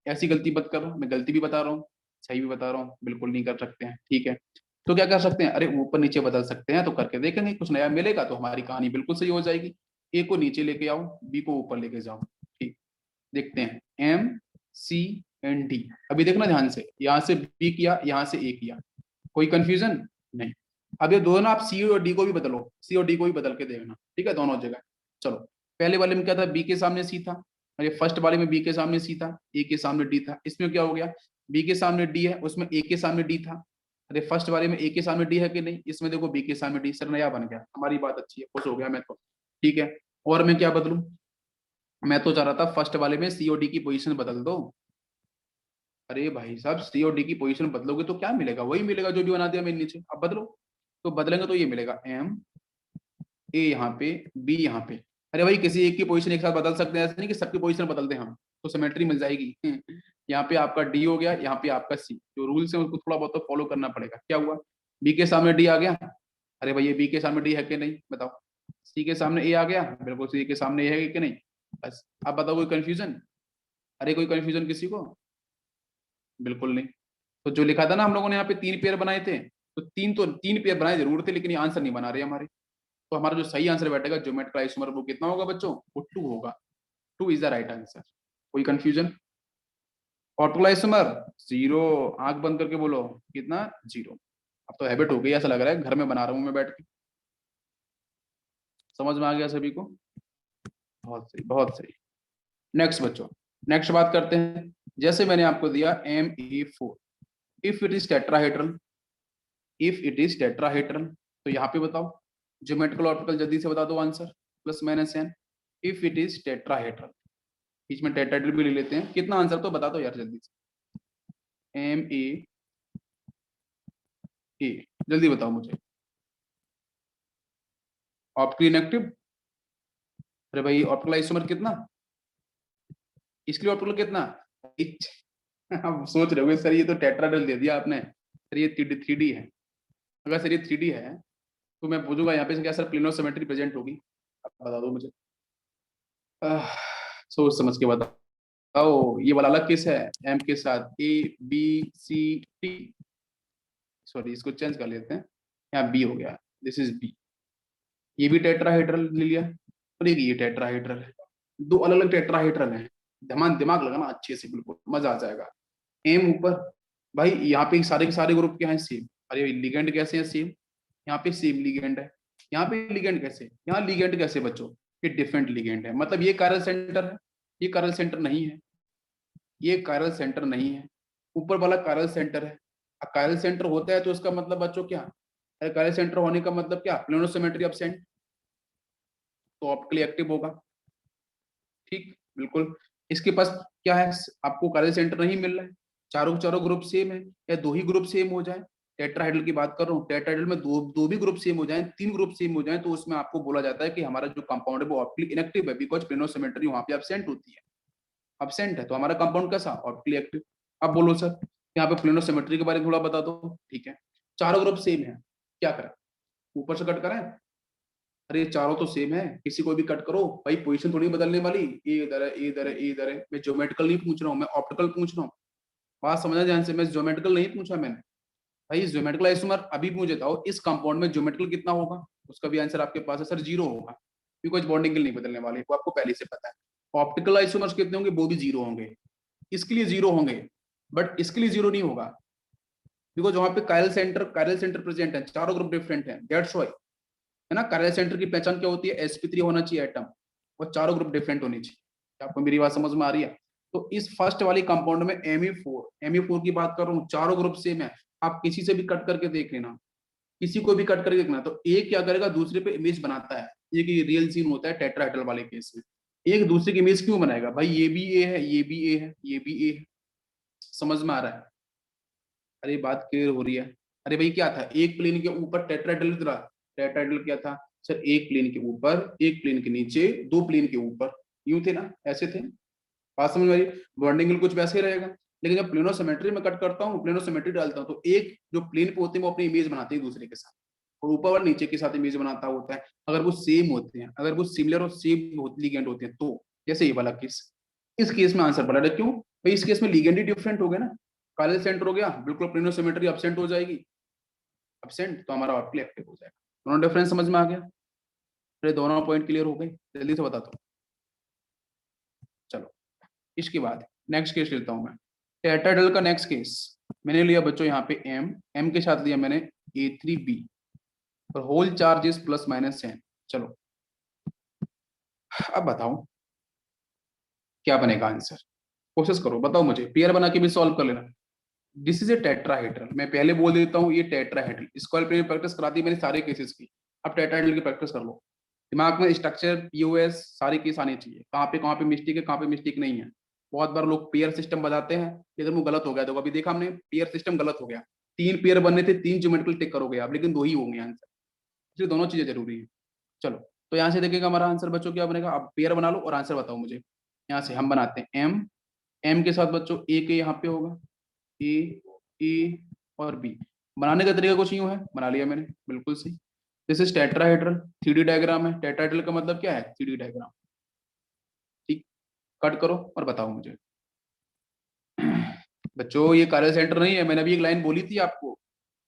ऐसी गलती मत करो, मैं गलती भी बता रहा हूँ, सही भी बता रहा हूँ, बिल्कुल नहीं कर सकते हैं, ठीक है। तो क्या कर सकते हैं, अरे ऊपर नीचे बदल सकते हैं, तो करके देखेंगे कुछ नया मिलेगा तो हमारी कहानी बिल्कुल सही हो जाएगी। ए को नीचे लेके आओ, बी को ऊपर लेके जाओ, ठीक। देखते हैं एम सी एंड डी। अभी देखना ध्यान से, यहाँ से बी किया, यहाँ से ए किया, कोई कंफ्यूजन नहीं। अब ये दोनों आप सी और डी को भी बदलो, सी और डी को भी बदल के देखना, ठीक है दोनों जगह। चलो पहले वाले में क्या था, बी के सामने सी था, और ये फर्स्ट वाले में बी के सामने सी था, ए के सामने डी था। इसमें क्या हो गया, बी के सामने डी है, उसमें ए के सामने डी था। अरे फर्स्ट वाले में ए के सामने डी है कि नहीं, इसमें देखो बी के सामने डी, सर नया बन गया, हमारी बात अच्छी है, खुश हो गया मैं तो, ठीक है। और मैं क्या बदलू, मैं तो चाह रहा था फर्स्ट वाले में सी और डी की पोजीशन बदल दो। अरे भाई साहब, सी और डी की पोजीशन बदलोगे तो क्या मिलेगा, वही मिलेगा जो भी बना दिया मैंने नीचे, अब बदलो। तो बदलेंगे तो ये मिलेगा एम, ए यहाँ पे, बी यहाँ पे। अरे भाई किसी एक की पोजीशन एक साथ बदल सकते हैं, ऐसे नहीं कि सबकी पोजीशन बदल दें हम, तो सिमेट्री मिल जाएगी यहाँ पे आपका डी हो गया, यहाँ पे आपका सी, जो रूल्स है उसको थोड़ा बहुत तो फॉलो करना पड़ेगा। क्या हुआ, बी के सामने डी आ गया, अरे भाई ये बी के सामने डी है कि नहीं बताओ। सी के सामने ए आ गया, बिल्कुल सी के सामने ए है कि नहीं। बस अब बताओ कोई कंफ्यूजन, अरे कोई कंफ्यूजन किसी को, बिल्कुल नहीं। तो जो लिखा था ना हम लोगों ने यहाँ पे तीन पेयर बनाए थे, तो तीन पेयर बनाए जरूर थे, लेकिन ये आंसर नहीं बना रहे हमारे। तो हमारा जो सही आंसर बैठेगा ज्योमेट्रिकल आइसोमर, वो कितना होगा बच्चों, वो टू होगा। Two is the right answer, कोई कंफ्यूजन। ऑप्टिकल आइसोमर जीरो, आंख बंद करके बोलो कितना, जीरो। अब तो हैबिट हो गई, ऐसा लग रहा है घर में बना रहा हूँ मैं बैठ के। समझ में आ गया सभी को, बहुत सही बहुत सही। नेक्स्ट बच्चों, नेक्स्ट बात करते हैं। जैसे मैंने आपको दिया Me4, if it is tetrahedral, if it is tetrahedral, तो यहाँ पे बताओ ज्योमेट्रिकल ऑप्टिकल, जल्दी से बता दो answer, plus minus N. If it is tetrahedral, बीच में टेट्राहेड्रल भी ले लेते हैं, कितना आंसर तो बता दो यार जल्दी से। Me, जल्दी बताओ मुझे। ऑप्टिकल इनएक्टिव, अरे भाई ऑप्टिकल आइसोमर कितना, इसके लिए ऑप्टिकल कितना, आप सोच रहे हो सर ये तो टेट्राहेड्रल दे दिया आपने, सर ये 3D है। अगर सर ये 3D है तो मैं पूछूंगा यहाँ पे क्या सर प्लेनो सिमेट्री प्रेजेंट होगी, आप बता दो मुझे। आह, सोच समझ के बताओ। ये वाला अलग केस है, एम के साथ A B C T, sorry इसको चेंज कर लेते हैं, यहाँ बी हो गया, दिस इज बी। ये भी टेट्राहेड्रल ले लिया और ये टेट्राहेड्रल है, दो अलग अलग टेट्राहेड्रल हैं। दिमाग दिमाग लगाना अच्छे से, बिल्कुल मजा आ जाएगा। एम ऊपर, भाई यहाँ पे सारे के सारे ग्रुप क्या है सेम, अरे लिगेंड कैसे है सेम, यहाँ पे सेम लिगेंड है, यहाँ पे लिगेंड कैसे, यहाँ लिगेंड कैसे बच्चों, ये डिफरेंट लिगेंड है, मतलब ये कायरल सेंटर है, ये कायरल सेंटर नहीं है, ये कायरल सेंटर नहीं है, ऊपर वाला कायरल सेंटर है। कायरल सेंटर होता है तो उसका मतलब बच्चों क्या, कायरल सेंटर होने का मतलब क्या, प्लेनो एब्सेंट, तो ऑप्टिकली एक्टिव होगा। ठीक, बिल्कुल। इसके पास क्या है, आपको कायरल सेंटर नहीं मिल रहा है, चारों चारों ग्रुप सेम है, या दो ही ग्रुप सेम हो जाए, टेट्राहेड्रल की बात कर रहा हूँ, टेट्राहेड्रल में दो दो भी ग्रुप सेम हो जाए, तीन ग्रुप सेम हो जाए, तो उसमें आपको बोला जाता है कि हमारा जो कंपाउंड है वो ऑप्टिकली इनएक्टिव है, बिकॉज प्लेनो वहां पे एब्सेंट होती है, एब्सेंट है, तो हमारा कंपाउंड कैसा, ऑप्टिकली एक्टिव। अब बोलो सर यहाँ पे प्लेनो के बारे में थोड़ा बता दो। ठीक है, चारों ग्रुप सेम है, क्या करें, ऊपर से कट करें, अरे चारों तो सेम है, किसी को भी कट करो भाई, पोजीशन थोड़ी बदलने वाली, ये इधर है, ये इधर है, ये इधर है। मैं ज्योमेट्रिकल नहीं पूछ रहा हूँ, मैं ऑप्टिकल पूछ रहा हूँ, बात समझना ध्यान से, मैं ज्योमेट्रिकल नहीं पूछा मैंने। भाई ज्योमेट्रिकल आइसोमर अभी पूछ देता हूँ, इस कंपाउंड में ज्योमेट्रिकल कितना होगा, उसका भी आंसर आपके पास है सर, 0 होगा, बिकॉज बॉन्डिंग नहीं बदलने वाली, वो आपको पहले से पता है। ऑप्टिकल आइसोमर्स कितने होंगे, वो भी 0 होंगे, इसके लिए 0 होंगे, बट इसके लिए 0 नहीं होगा, बिकॉज वहां पे कायरल सेंटर प्रेजेंट है, चारों ग्रुप डिफरेंट है, दैट्स व्हाई, है ना। कायरल सेंटर की पहचान क्या होती है, sp3 होना चाहिए एटम, और चारों ग्रुप डिफरेंट होनी चाहिए। आपको मेरी बात समझ में आ रही है। तो इस फर्स्ट वाली कंपाउंड में Me4 की बात कर रहा हूँ, चारों ग्रुप सेम है, आप किसी से भी कट करके देख लेना, किसी को भी कट करके देखना, तो एक क्या करेगा, दूसरे पे इमेज बनाता है, ये रियल सीन होता है टेट्राहेड्रल वाले केस में। एक दूसरे की इमेज क्यों बनाएगा भाई, ये भी ए है, ये भी ए है, ये भी ए है, समझ में आ रहा है। अरे बात क्लियर हो रही है। अरे भाई क्या था, एक प्लेन के ऊपर टेट्राहेड्रल था, टेट्राहेड्रल क्या था सर, एक प्लेन के ऊपर, एक प्लेन के नीचे, दो प्लेन के ऊपर, यूं थे ना, ऐसे थे, बात समझ में आ रही। बॉन्डिंग कुछ वैसे ही रहेगा, लेकिन जब प्लेनो सिमेट्री में कट करता हूँ, प्लेनो सिमेट्री डालता हूँ, तो एक जो प्लेन पे होते हैं वो अपनी इमेज बनाते हैं दूसरे के साथ, और ऊपर वाले नीचे के साथ इमेज बनाता होता है, अगर वो सेम होते हैं, अगर वो सिमिलर और सेम लिगेंड होते हैं तो, जैसे ये वाला केस, इस केस में आंसर पड़ा क्यों भाई, इस केस में लिगेंड ही डिफरेंट हो गया ना, काले सेंटर हो गया, बिल्कुल प्लेनो सिमेट्री एब्सेंट हो जाएगी, एब्सेंट तो हमारा ऑप्टिकली एक्टिव हो जाएगा। दोनों डिफरेंस समझ में आ गया, फिर दोनों पॉइंट क्लियर हो गए, जल्दी से बताता हूँ। चलो इसके बाद नेक्स्ट केस लेता हूँ मैं, टेट्राहेड्रल का नेक्स्ट केस। मैंने लिया बच्चों यहाँ पे एम के साथ लिया मैंने A3B, और होल चार्ज इज +-10। चलो अब बताओ क्या बनेगा आंसर, कोशिश करो बताओ मुझे, पेयर बना के भी सॉल्व कर लेना। दिस इज ए टेट्राहेड्रल, मैं पहले बोल देता हूँ ये टेट्राहेड्रल, स्क्वायर प्लेन प्रैक्टिस कराती मैंने सारे केसेस की, अब टेट्राहेड्रल की प्रैक्टिस कर लो, दिमाग में स्ट्रक्चर पीओएस सारे केस आने चाहिए, कहाँ पे मिस्टेक है, कहाँ पे मिस्टेक नहीं है। बहुत बार लोग पेयर सिस्टम बताते हैं, लेकिन वो गलत हो गया, देखो अभी देखा हमने पेयर सिस्टम गलत हो गया, 3 पेयर बनने थे, 3 ज्योमेट्रिकल टिक करोगे आप, लेकिन 2 ही होंगे आंसर, इसलिए दोनों चीजें जरूरी है। चलो तो यहाँ से देखेगा हमारा आंसर बच्चों क्या बनेगा, आप पेयर बना लो और आंसर बताओ मुझे। यहाँ से हम बनाते हैं एम के साथ बच्चों ए के यहाँ पे होगा, ए और बी, बनाने का तरीका कुछ यूं है, बना लिया मैंने, बिल्कुल सही। This is tetrahedral, 3D diagram है, टेट्राहेड्रल का मतलब क्या है, 3D डायग्राम। ठीक, कट करो और बताओ मुझे। बच्चों ये कार्य सेंटर नहीं है, मैंने अभी एक लाइन बोली थी आपको,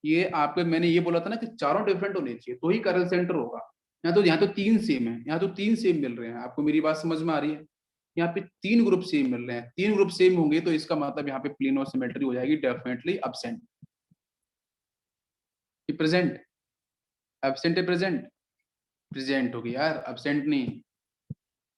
ये आपके मैंने ये बोला था ना कि चारों डिफरेंट होने चाहिए तो ही कार्य सेंटर होगा। यहाँ तो 3 सेम है, यहाँ तो 3 सेम मिल रहे हैं, आपको मेरी बात समझ में आ रही है। यहाँ पे 3 ग्रुप सेम मिल रहे हैं, 3 ग्रुप सेम होंगे तो इसका मतलब यहाँ पे प्लेन और सिमेट्री हो जाएगी, डेफिनेटली एब्सेंट। प्रेजेंट, एब्सेंट है प्रेजेंट, प्रेजेंट होगी यार, एब्सेंट नहीं,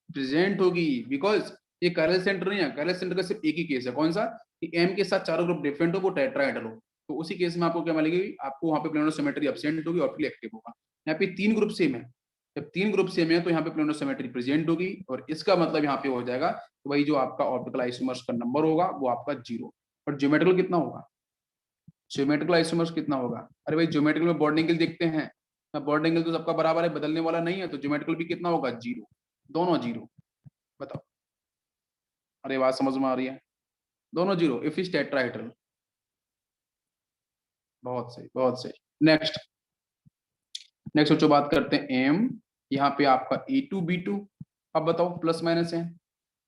प्रेजेंट होगी, बिकॉज ये कैरल सेंटर नहीं है, कैरल सेंटर का सिर्फ एक ही केस है, कौन सा, कि एम के साथ चारों ग्रुप डिफरेंट हो, वो टेट्राहेड्रल हो, तो उसी केस में आपको क्या मिलेगी, आपको वहां पे प्लेनो सिमेट्री एब्सेंट होगी और एक्टिव होगा। यहाँ पे 3 ग्रुप सेम है, जब 3 ग्रुप सेम है तो यहाँ पे प्लेनो सिमेट्री प्रेजेंट होगी, और इसका मतलब यहाँ पे हो जाएगा तो वही जो आपका ऑप्टिकल आइसोमर्स का नंबर होगा वो आपका 0, और ज्योमेट्रिकल कितना होगा, ज्योमेट्रिकल आइसोमर्स कितना होगा, अरे भाई ज्योमेट्रिकल में बॉन्ड एंगल देखते हैं, बॉन्ड एंगल तो सबका बराबर है, बदलने वाला नहीं है, तो ज्योमेट्रिकल भी कितना होगा, 0, दोनों 0। बताओ अरे बात समझ में आ रही है? दोनों जीरो इफ इज टेट्राहेड्रल। बहुत सही, बहुत सही। नेक्स्ट, नेक्स्ट बच्चों बात करते हैं एम। यहाँ पे आपका A2B2। अब बताओ प्लस माइनस है,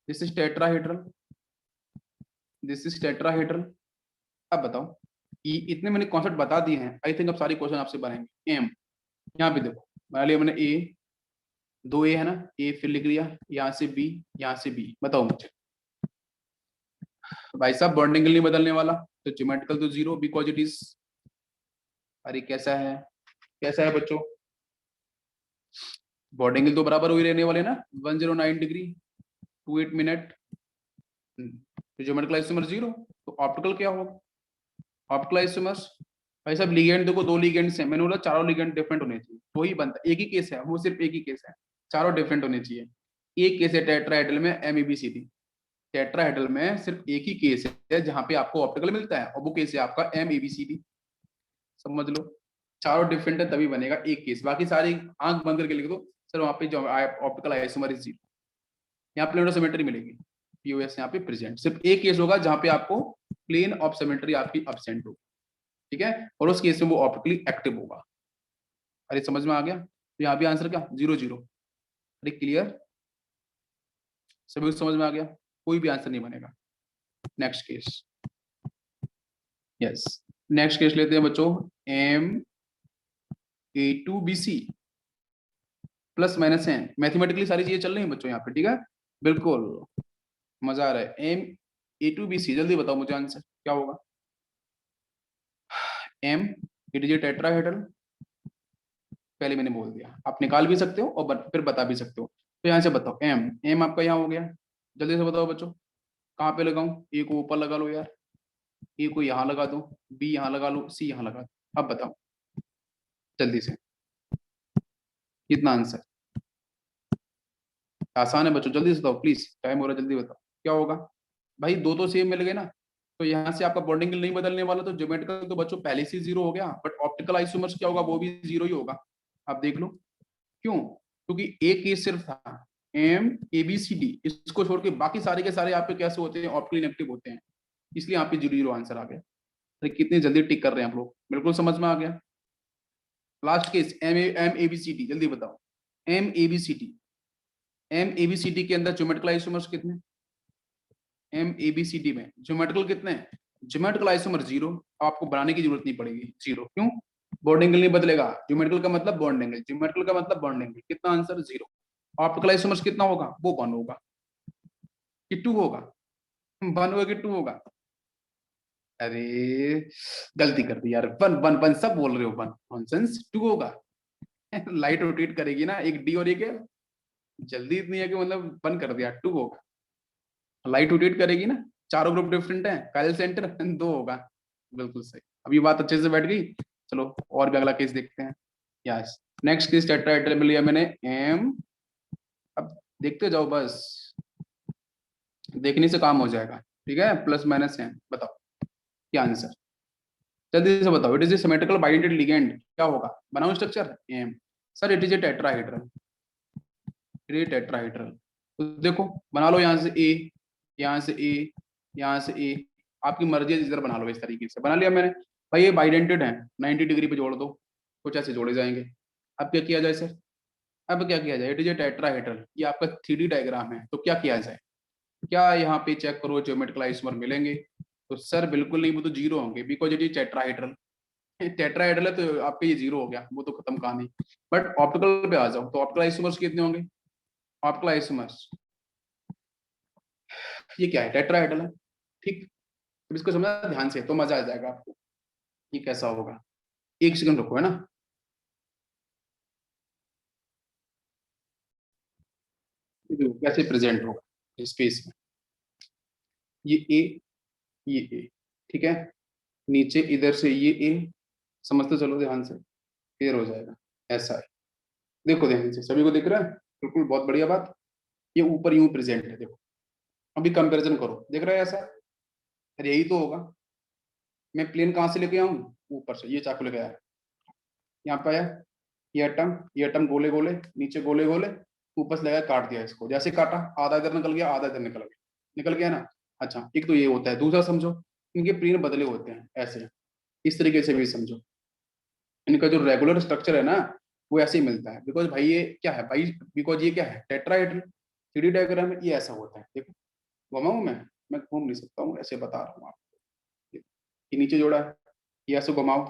this is tetrahedral, this is tetrahedral. अब बताओ, इतने मैंने कॉन्सेप्ट बता दिए हैं, आई थिंक अब सारी क्वेश्चन आपसे बनेंगे। एम, यहाँ पे देखो मान लिया मैंने ए, दो ए है ना, ए फिर लिख लिया, यहाँ से बी, यहाँ से बी। बताओ मुझे भाई साहब, बॉन्डिंग नहीं बदलने वाला, तो ज्योमेट्रिकल तो जीरो बिकॉज इट इज, अरे कैसा है, कैसा है बच्चों, बॉन्डिंग तो बराबर हुई रहने वाले ना, 109 डिग्री 28 मिनट। तो ज्योमेट्रिकल आइसोमर जीरो, तो ऑप्टिकल क्या होगा, ऑप्टिकल आइसोमर्स। भाई साहब लिगेंड देखो, दो लिगेंड्स हैं, मैंने बोला चारों लिगेंड डिफरेंट होने चाहिए, तो ही बनता है। एक ही केस है वो, सिर्फ एक ही केस है, चारों डिफरेंट होने चाहिए। एक केस है टेट्राहेड्रल में MABCD, टेट्राहेड्रल में सिर्फ एक ही केस है जहां पे आपको ऑप्टिकल मिलता है, और वो केस है आपका MABCD। समझ लो, चारों डिफरेंट है तभी बनेगा एक केस, बाकी सारी आंख बंद करके लिख दो सर, वहां पे जो ऑप्टिकल आइसोमर इज जीरो। यहाँ प्लेन ऑफ सिमेट्री मिलेगी, POS यहाँ पे प्रेजेंट। सिर्फ एक केस होगा जहां पे आपको प्लेन ऑफ सिमेट्री आपकी एब्सेंट होगी, ठीक है, और उस केस में वो ऑप्टिकली एक्टिव होगा। अरे समझ में आ गया? तो यहाँ भी आंसर क्या, जीरो जीरो। अरे क्लियर, सभी को समझ में आ गया? कोई भी आंसर नहीं बनेगा। Next case, yes, next case लेते हैं बच्चों। MA2BC प्लस माइनस है, मैथमेटिकली सारी चीजें चल रही हैं बच्चों यहाँ पे, ठीक है, बिल्कुल मजा आ रहा है। MA2BC, जल्दी बताओ मुझे आंसर क्या होगा। M, it is a tetrahedral, पहले मैंने बोल दिया, आप निकाल भी सकते हो और फिर बता भी सकते हो। तो यहाँ से बताओ, एम, एम आपका यहाँ हो गया, जल्दी से बताओ बच्चों, कहाँ पे लगाऊं, ए को ऊपर लगा लो यार, ए को यहाँ लगा दो, बी यहाँ लगा लो, सी यहाँ लगा दो। अब बताओ जल्दी से, कितना आंसर? आसान है बच्चों, जल्दी से बताओ प्लीज, टाइम हो रहा है, जल्दी बताओ क्या होगा। भाई दो तो सेम मिल गए ना, तो यहाँ से आपका बॉन्डिंग नहीं बदलने वाला, तो ज्योमेट्रिकल तो बच्चों पहले से जीरो हो गया, बट ऑप्टिकल आइसोमर्स क्या होगा, वो भी जीरो ही होगा। आप देख लो क्यों, क्योंकि एक केस सिर्फ था MABCD, इसको छोड़ के बाकी सारे के सारे यहाँ पे कैसे होते हैं, ऑप्टिकली इनएक्टिव होते हैं, इसलिए यहाँ पे जीरो जीरो आंसर आ गया। अरे कितनी जल्दी टिक कर रहे हैं आप लोग, बिल्कुल समझ में आ गया। लास्ट केस MABCD, जल्दी बताओ। MABCD, MABCD के अंदर ज्योमेट्रिकल आइसोमर्स कितने, MABCD में ज्योमेट्रिकल कितने हैं, ज्योमेट्रिकल आइसोमर जीरो, आपको बनाने की जरूरत नहीं पड़ेगी, जीरो। क्यों, बॉन्ड एंगल नहीं बदलेगा, ज्योमेट्रिकल का मतलब बॉन्ड एंगल, ज्योमेट्रिकल का मतलब बॉन्ड एंगल, कितना आंसर, जीरो। ऑप्टिकल आइसोमर्स कितना होगा, वो वन होगा कि टू होगा, वन होगा कि टू होगा। अरे गलती कर दी यार, वन वन वन सब बोल रहे हो, वन नॉनसेंस, टू होगा। लाइट रोटेट करेगी ना, एक डी और एक है, जल्दी इतनी है कि मतलब वन कर दिया, टू होगा। लाइट रोटेट करेगी ना, चारों ग्रुप डिफरेंट है, काइल सेंटर दो होगा। बिल्कुल सही, अब ये बात अच्छे से बैठ गई। चलो और भी अगला केस देखते हैं। यस, नेक्स्ट केस टेट्राहेड्रल में लिया मैंने एम। अब देखते जाओ बस, देखने से काम हो जाएगा, ठीक है, प्लस माइनस है, बताओ क्या आंसर, जल्दी से बताओ। It is a symmetrical bidentate ligand, क्या होगा, बनाओ structure M. Sir it is a tetrahedral, tetrahedral, तो देखो बना लो, यहाँ से ए, यहाँ से ए, यहाँ से ए, आपकी मर्जी है, इधर बना लो, इस तरीके से बना लिया मैंने। भाई ये बाइडेंटेड है, 90 डिग्री पे जोड़ दो, कुछ ऐसे जोड़े जाएंगे। अब क्या किया जाए सर, अब क्या किया जाए, इट इज ए टेट्राहेड्रल, ये आपका 3D डायग्राम है, तो क्या किया जाए, क्या यहाँ पे चेक करो ज्योमेट्रिकल आइसोमर मिलेंगे, तो सर बिल्कुल नहीं, वो तो जीरो होंगे, because it is tetrahedral. Tetrahedral है तो आपके ये जीरो हो गया, वो तो खत्म कहानी। बट ऑप्टिकल पे आ जाओ, तो ऑप्टिकल आइसोमर्स कितने होंगे, ऑप्टिकल आइसोमर्स, ये क्या है, टेट्राहेड्रल है, ठीक। अब इसको समझना ध्यान से तो मजा आ जाएगा आपको, ये कैसा होगा। एक सेकंड रुको, है ना, ये देखो कैसे प्रेजेंट होगा स्पेस में, ये ए, ये ए, ठीक है, नीचे इधर से ये ए, समझते चलो ध्यान से, क्लियर हो जाएगा। ऐसा है, देखो ध्यान से, सभी को दिख रहा है, बिल्कुल बहुत बढ़िया बात। ये ऊपर यूं प्रेजेंट है, देखो अभी कंपैरिजन करो, देख रहा है ऐसा, अरे यही तो होगा। मैं प्लेन कहाँ से लेके आऊं, ऊपर से, ये चाकू लेके आया, यहाँ पे आया, ये एटम गोले गोले, नीचे गोले गोले, ऊपर से लगा काट दिया इसको, जैसे काटा आधा इधर निकल गया, आधा इधर निकल गया, निकल गया ना। अच्छा, एक तो ये होता है। दूसरा समझो, इनके प्लेन बदले होते हैं ऐसे, इस तरीके से भी समझो। इनका जो रेगुलर स्ट्रक्चर है ना, वो ऐसे ही मिलता है। बिकॉज भाई ये क्या है भाई, बिकॉज ये क्या है, टेट्राहेड्रल। थ्री डी डायग्राम में ये ऐसा होता है। देखो घुमाऊं मैं घूम नहीं सकता हूँ, ऐसे बता रहा हूँ आपको। ये नीचे जोड़ा है, ये ऐसे घुमाओ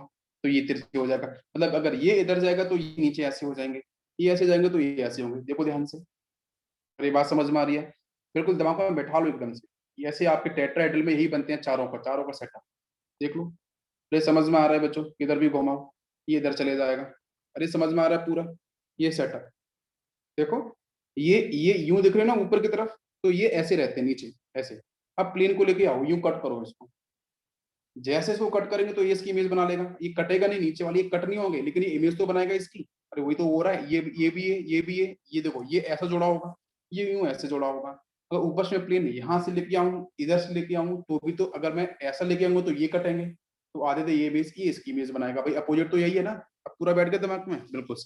तो ये तिरछे हो जाएगा। मतलब अगर ये इधर जाएगा तो ये नीचे ऐसे हो जाएंगे, ये ऐसे जाएंगे तो ये ऐसे होंगे। देखो ध्यान से, अरे बात समझ में आ रही है? बिल्कुल दिमाग में बैठा लो एकदम से। ये ऐसे आपके टेट्राहेड्रल में यही बनते हैं, चारों का सेटअप। देख लो, अरे समझ में आ रहा है बच्चों? इधर भी घुमाओ, ये इधर चले जाएगा। अरे समझ में आ रहा है पूरा? ये सेटअप देखो, ये यूं दिख रहे हैं ना ऊपर की तरफ, तो ये ऐसे रहते हैं नीचे ऐसे। अब प्लेन को लेके आओ, यूं कट करो इसको। जैसे इसको कट करेंगे तो ये इसकी इमेज बना लेगा। ये कटेगा नहीं, नीचे वाली ये कट नहीं होंगे, लेकिन ये इमेज तो बनाएगा इसकी। अरे वही तो हो रहा है, ये भी है, ये भी है। ये देखो, ये ऐसा जुड़ा होगा, ये यूं ऐसे जुड़ा होगा। अगर ऊपर से प्लेन यहाँ से लेके आऊं, इधर से लेके आऊं, तो भी तो अगर मैं ऐसा लेके आऊंगा तो ये कटेंगे। तो आधे तो ये बेस, ये इसकी इमेज बनाएगा। भाई अपोजिट तो यही है ना। अब पूरा बैठ गया दिमाग में? बिल्कुल।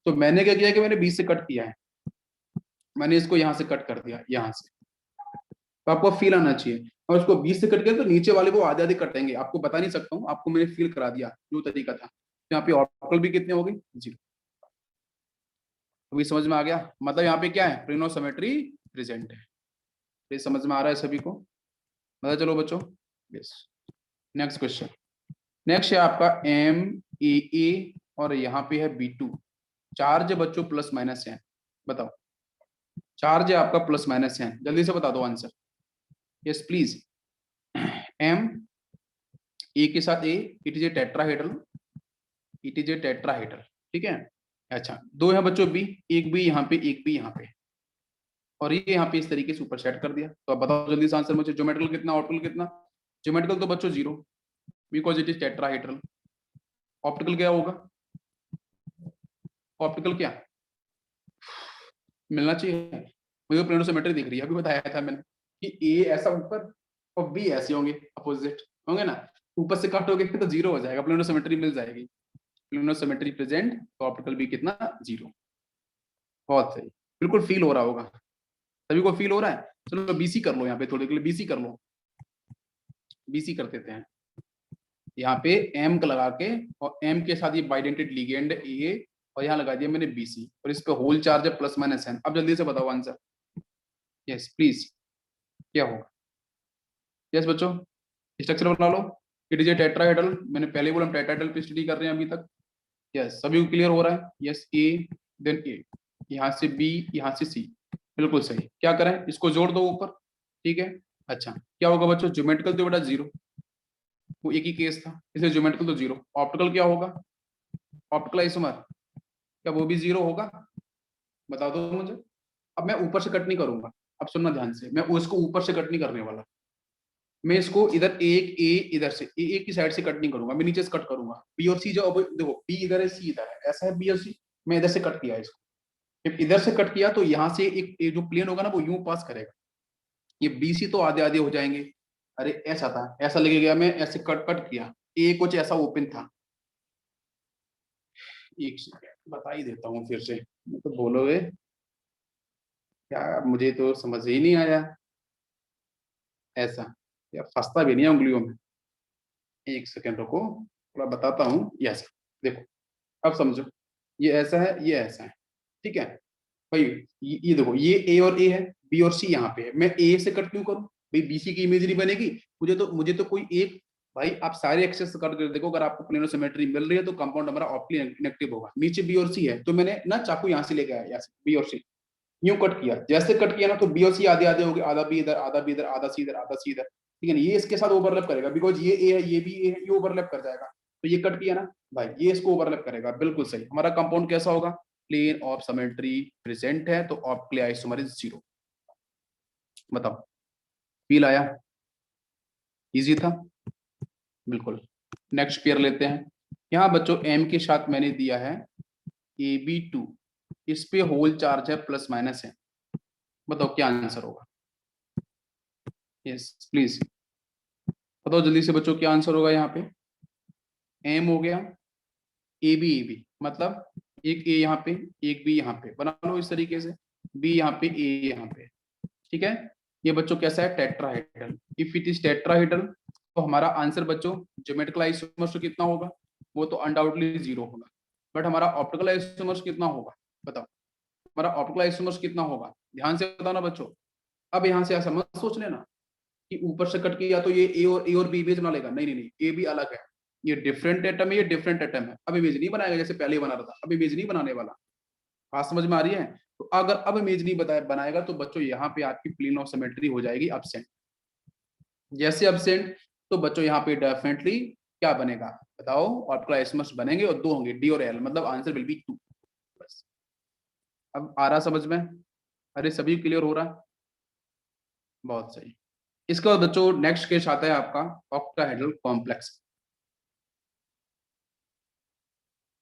तो मैंने क्या किया कि मैंने बीच से कट किया है। मैंने इसको यहाँ से कट कर दिया, यहाँ से। तो आपको फील आना चाहिए। और उसको 20 से कट किया तो नीचे वाले को आधे आधे कटेंगे। आपको बता नहीं सकता हूँ, आपको मैंने फील करा दिया जो तरीका था। तो यहाँ पे ऑप्टिकल भी कितने हो गए? जीरो। अभी समझ में आ गया? मतलब यहाँ पे क्या है, प्रिनोसिमेट्री प्रेजेंट है। ये समझ में आ रहा है सभी को? मतलब चलो बच्चों, यस। Next question. नेक्स्ट है आपका M, AA और यहाँ पे है B2। चार्ज बच्चों प्लस माइनस है। बताओ, चार्ज है आपका प्लस माइनस है, जल्दी से बता दो answer. Yes please. M, A के साथ A, it is a tetrahedral. It is a tetrahedral, ठीक है। अच्छा, दो है बच्चों बी, एक बी यहाँ पे, एक बी यहाँ पे, और ये यहाँ पे इस तरीके से ऊपर सेट कर दिया। तो अब बताओ जल्दी से आंसर मुझे, ज्योमेट्रिकल कितना, ऑप्टिकल कितना? ज्योमेट्रिकल तो बच्चों zero, because it is tetrahedral. Optical क्या होगा? ऑप्टिकल क्या मिलना चाहिए? मुझे प्लेनोसिमेट्री दिख रही है, अभी बताया था मैंने कि ए ऐसा ऊपर और बी ऐसे होंगे, अपोजिट होंगे ना। ऊपर से काटोगे तो जीरो हो जाएगा, प्लेनोसिमेट्री मिल जाएगी। प्लेनोसिमेट्री प्रेजेंट, तो ऑप्टिकल भी कितना? जीरो। बहुत सही, बिल्कुल फील हो रहा होगा सभी को, फील हो रहा है। चलो बीसी कर लो यहाँ पे, थोड़ी देर के लिए बीसी कर लो। बीसी कर देते हैं यहाँ पे, एम का लगा के, और एम के साथ ये बाइडेंटेड लिगेंड ए, और यहाँ लगा दिया मैंने बीसी, और इस पे होल चार्ज है प्लस माइनस एन। अब जल्दी से बताओ आंसर। यस प्लीज, क्या होगा? यस बच्चों, स्ट्रक्चर बना लो। इट इज ए टेट्राहेड्रल, मैंने पहले बोला हम टेट्राहेड्रल पे स्टडी कर रहे हैं अभी तक। यस, सभी को क्लियर हो रहा है? यस, ए, देन ए, यहाँ से बी, यहाँ से सी। बिल्कुल सही। क्या करें, इसको जोड़ दो ऊपर, ठीक है। अच्छा, क्या होगा बच्चों? ज्योमेट्रिकल तो बेटा जीरो, वो एक ही केस था, इसलिए ज्योमेट्रिकल तो जीरो। ऑप्टिकल क्या होगा? ऑप्टिकल आइसोमर, क्या वो भी जीरो होगा? बता दो मुझे। अब मैं ऊपर से कट नहीं करूंगा, अब सुनना ध्यान से, मैं उसको ऊपर से कट नहीं करने वाला। मैं इसको इधर एक ए, इधर से ए की साइड से कट नहीं करूंगा, मैं नीचे से कट करूंगा। बी और सी जो, अब देखो बी इधर है, सी इधर है, ऐसा है बी और सी। मैं इधर से कट किया इसको, जब इधर से कट किया तो यहाँ से एक जो प्लेन होगा ना, वो यूं पास करेगा। ये बी सी तो आधे आधे हो जाएंगे। अरे ऐसा था, ऐसा लगे गया, मैं ऐसे कट कट किया, ए कुछ ऐसा ओपन था। एक सेकंड बता ही देता हूँ फिर से, तो बोलोगे क्या, मुझे तो समझ ही नहीं आया। ऐसा या फंसता भी नहीं है उंगलियों में। एक सेकंड रुको, थोड़ा बताता हूँ। यस, देखो अब समझो, ये ऐसा है, ये ऐसा है, ठीक है भाई। ये देखो, ये ए और ए है, बी और सी यहाँ पे है। मैं ए से कट क्यों करूं भाई? बीसी की इमेज नहीं बनेगी। मुझे तो कोई एक, भाई आप सारे एक्सेस कट कर देखो, अगर आपको प्लेनो सिमेट्री मिल रही है तो कंपाउंड हमारा ऑप्टली इनेक्टिव होगा। नीचे बी और सी है, तो मैंने ना चाकू यहाँ से लेके आया, यहाँ से बी और सी यूं कट किया। जैसे कट किया ना, तो बी और सी आधे आधे हो गए, आधा बी इधर, आधा बी इधर, आधा सी इधर, आधा सी इधर, ठीक है ना। ये इसके साथ ओवरलैप करेगा, बिकॉज ये ए है, ये भी ए है, ये ओवरलैप कर जाएगा। तो ये कट किया ना भाई, ये इसको ओवरलैप करेगा। बिल्कुल सही। हमारा कंपाउंड कैसा होगा? प्लेन ऑफ सिमेट्री प्रेजेंट है, तो ऑप्टिकल आइसोमर इज जीरो। बताओ, फील आया? इजी था बिल्कुल। नेक्स्ट पेयर लेते हैं। यहाँ बच्चों एम के साथ मैंने दिया है AB2, इस पे होल चार्ज है प्लस माइनस है। बताओ क्या आंसर होगा? यस प्लीज बताओ जल्दी से बच्चों, क्या आंसर होगा यहाँ पे? एम हो गया, ए बी मतलब एक ए यहाँ पे, एक बी यहाँ पे, बना लो इस तरीके से। बी यहाँ पे, ए यहाँ पे, ठीक है। ये बच्चों कैसा है, tetrahedral. If it is tetrahedral तो हमारा आंसर बच्चों ज्योमेट्रिकल आइसोमर्स कितना होगा, वो तो अनडाउटली 0 होगा। बट हमारा ऑप्टिकल आइसोमर्स कितना होगा, बताओ हमारा ऑप्टिकल आइसोमर्स कितना होगा, ध्यान से बताना बच्चों। अब यहाँ से ऐसा मत सोच लेना कि ऊपर से कट के या तो ये ए और बी इमेज बना लेगा, नहीं नहीं नहीं, ए भी अलग है, ये डिफरेंट एटम है, ये डिफरेंट एटम है। अब इमेज नहीं बनाएगा जैसे पहले बना रहा था, अब इमेज नहीं बनाने वाला। बात समझ में आ रही है? तो अगर अब इमेज नहीं बनाएगा तो बच्चों यहाँ पे आपकी प्लेन ऑफ सिमेट्री हो जाएगी एब्सेंट। जैसे एब्सेंट तो बच्चों यहाँ पे डेफिनेटली क्या बनेगा, बताओ, ऑप्टिकल आइसोमर्स बनेंगे और 2 होंगे, डी और एल, मतलब आंसर विल बी 2। बस अब आ रहा समझ में? अरे सभी क्लियर हो रहा? बहुत सही। इसके बाद बच्चों नेक्स्ट केस आता है आपका ऑक्टाहेड्रल कॉम्प्लेक्स।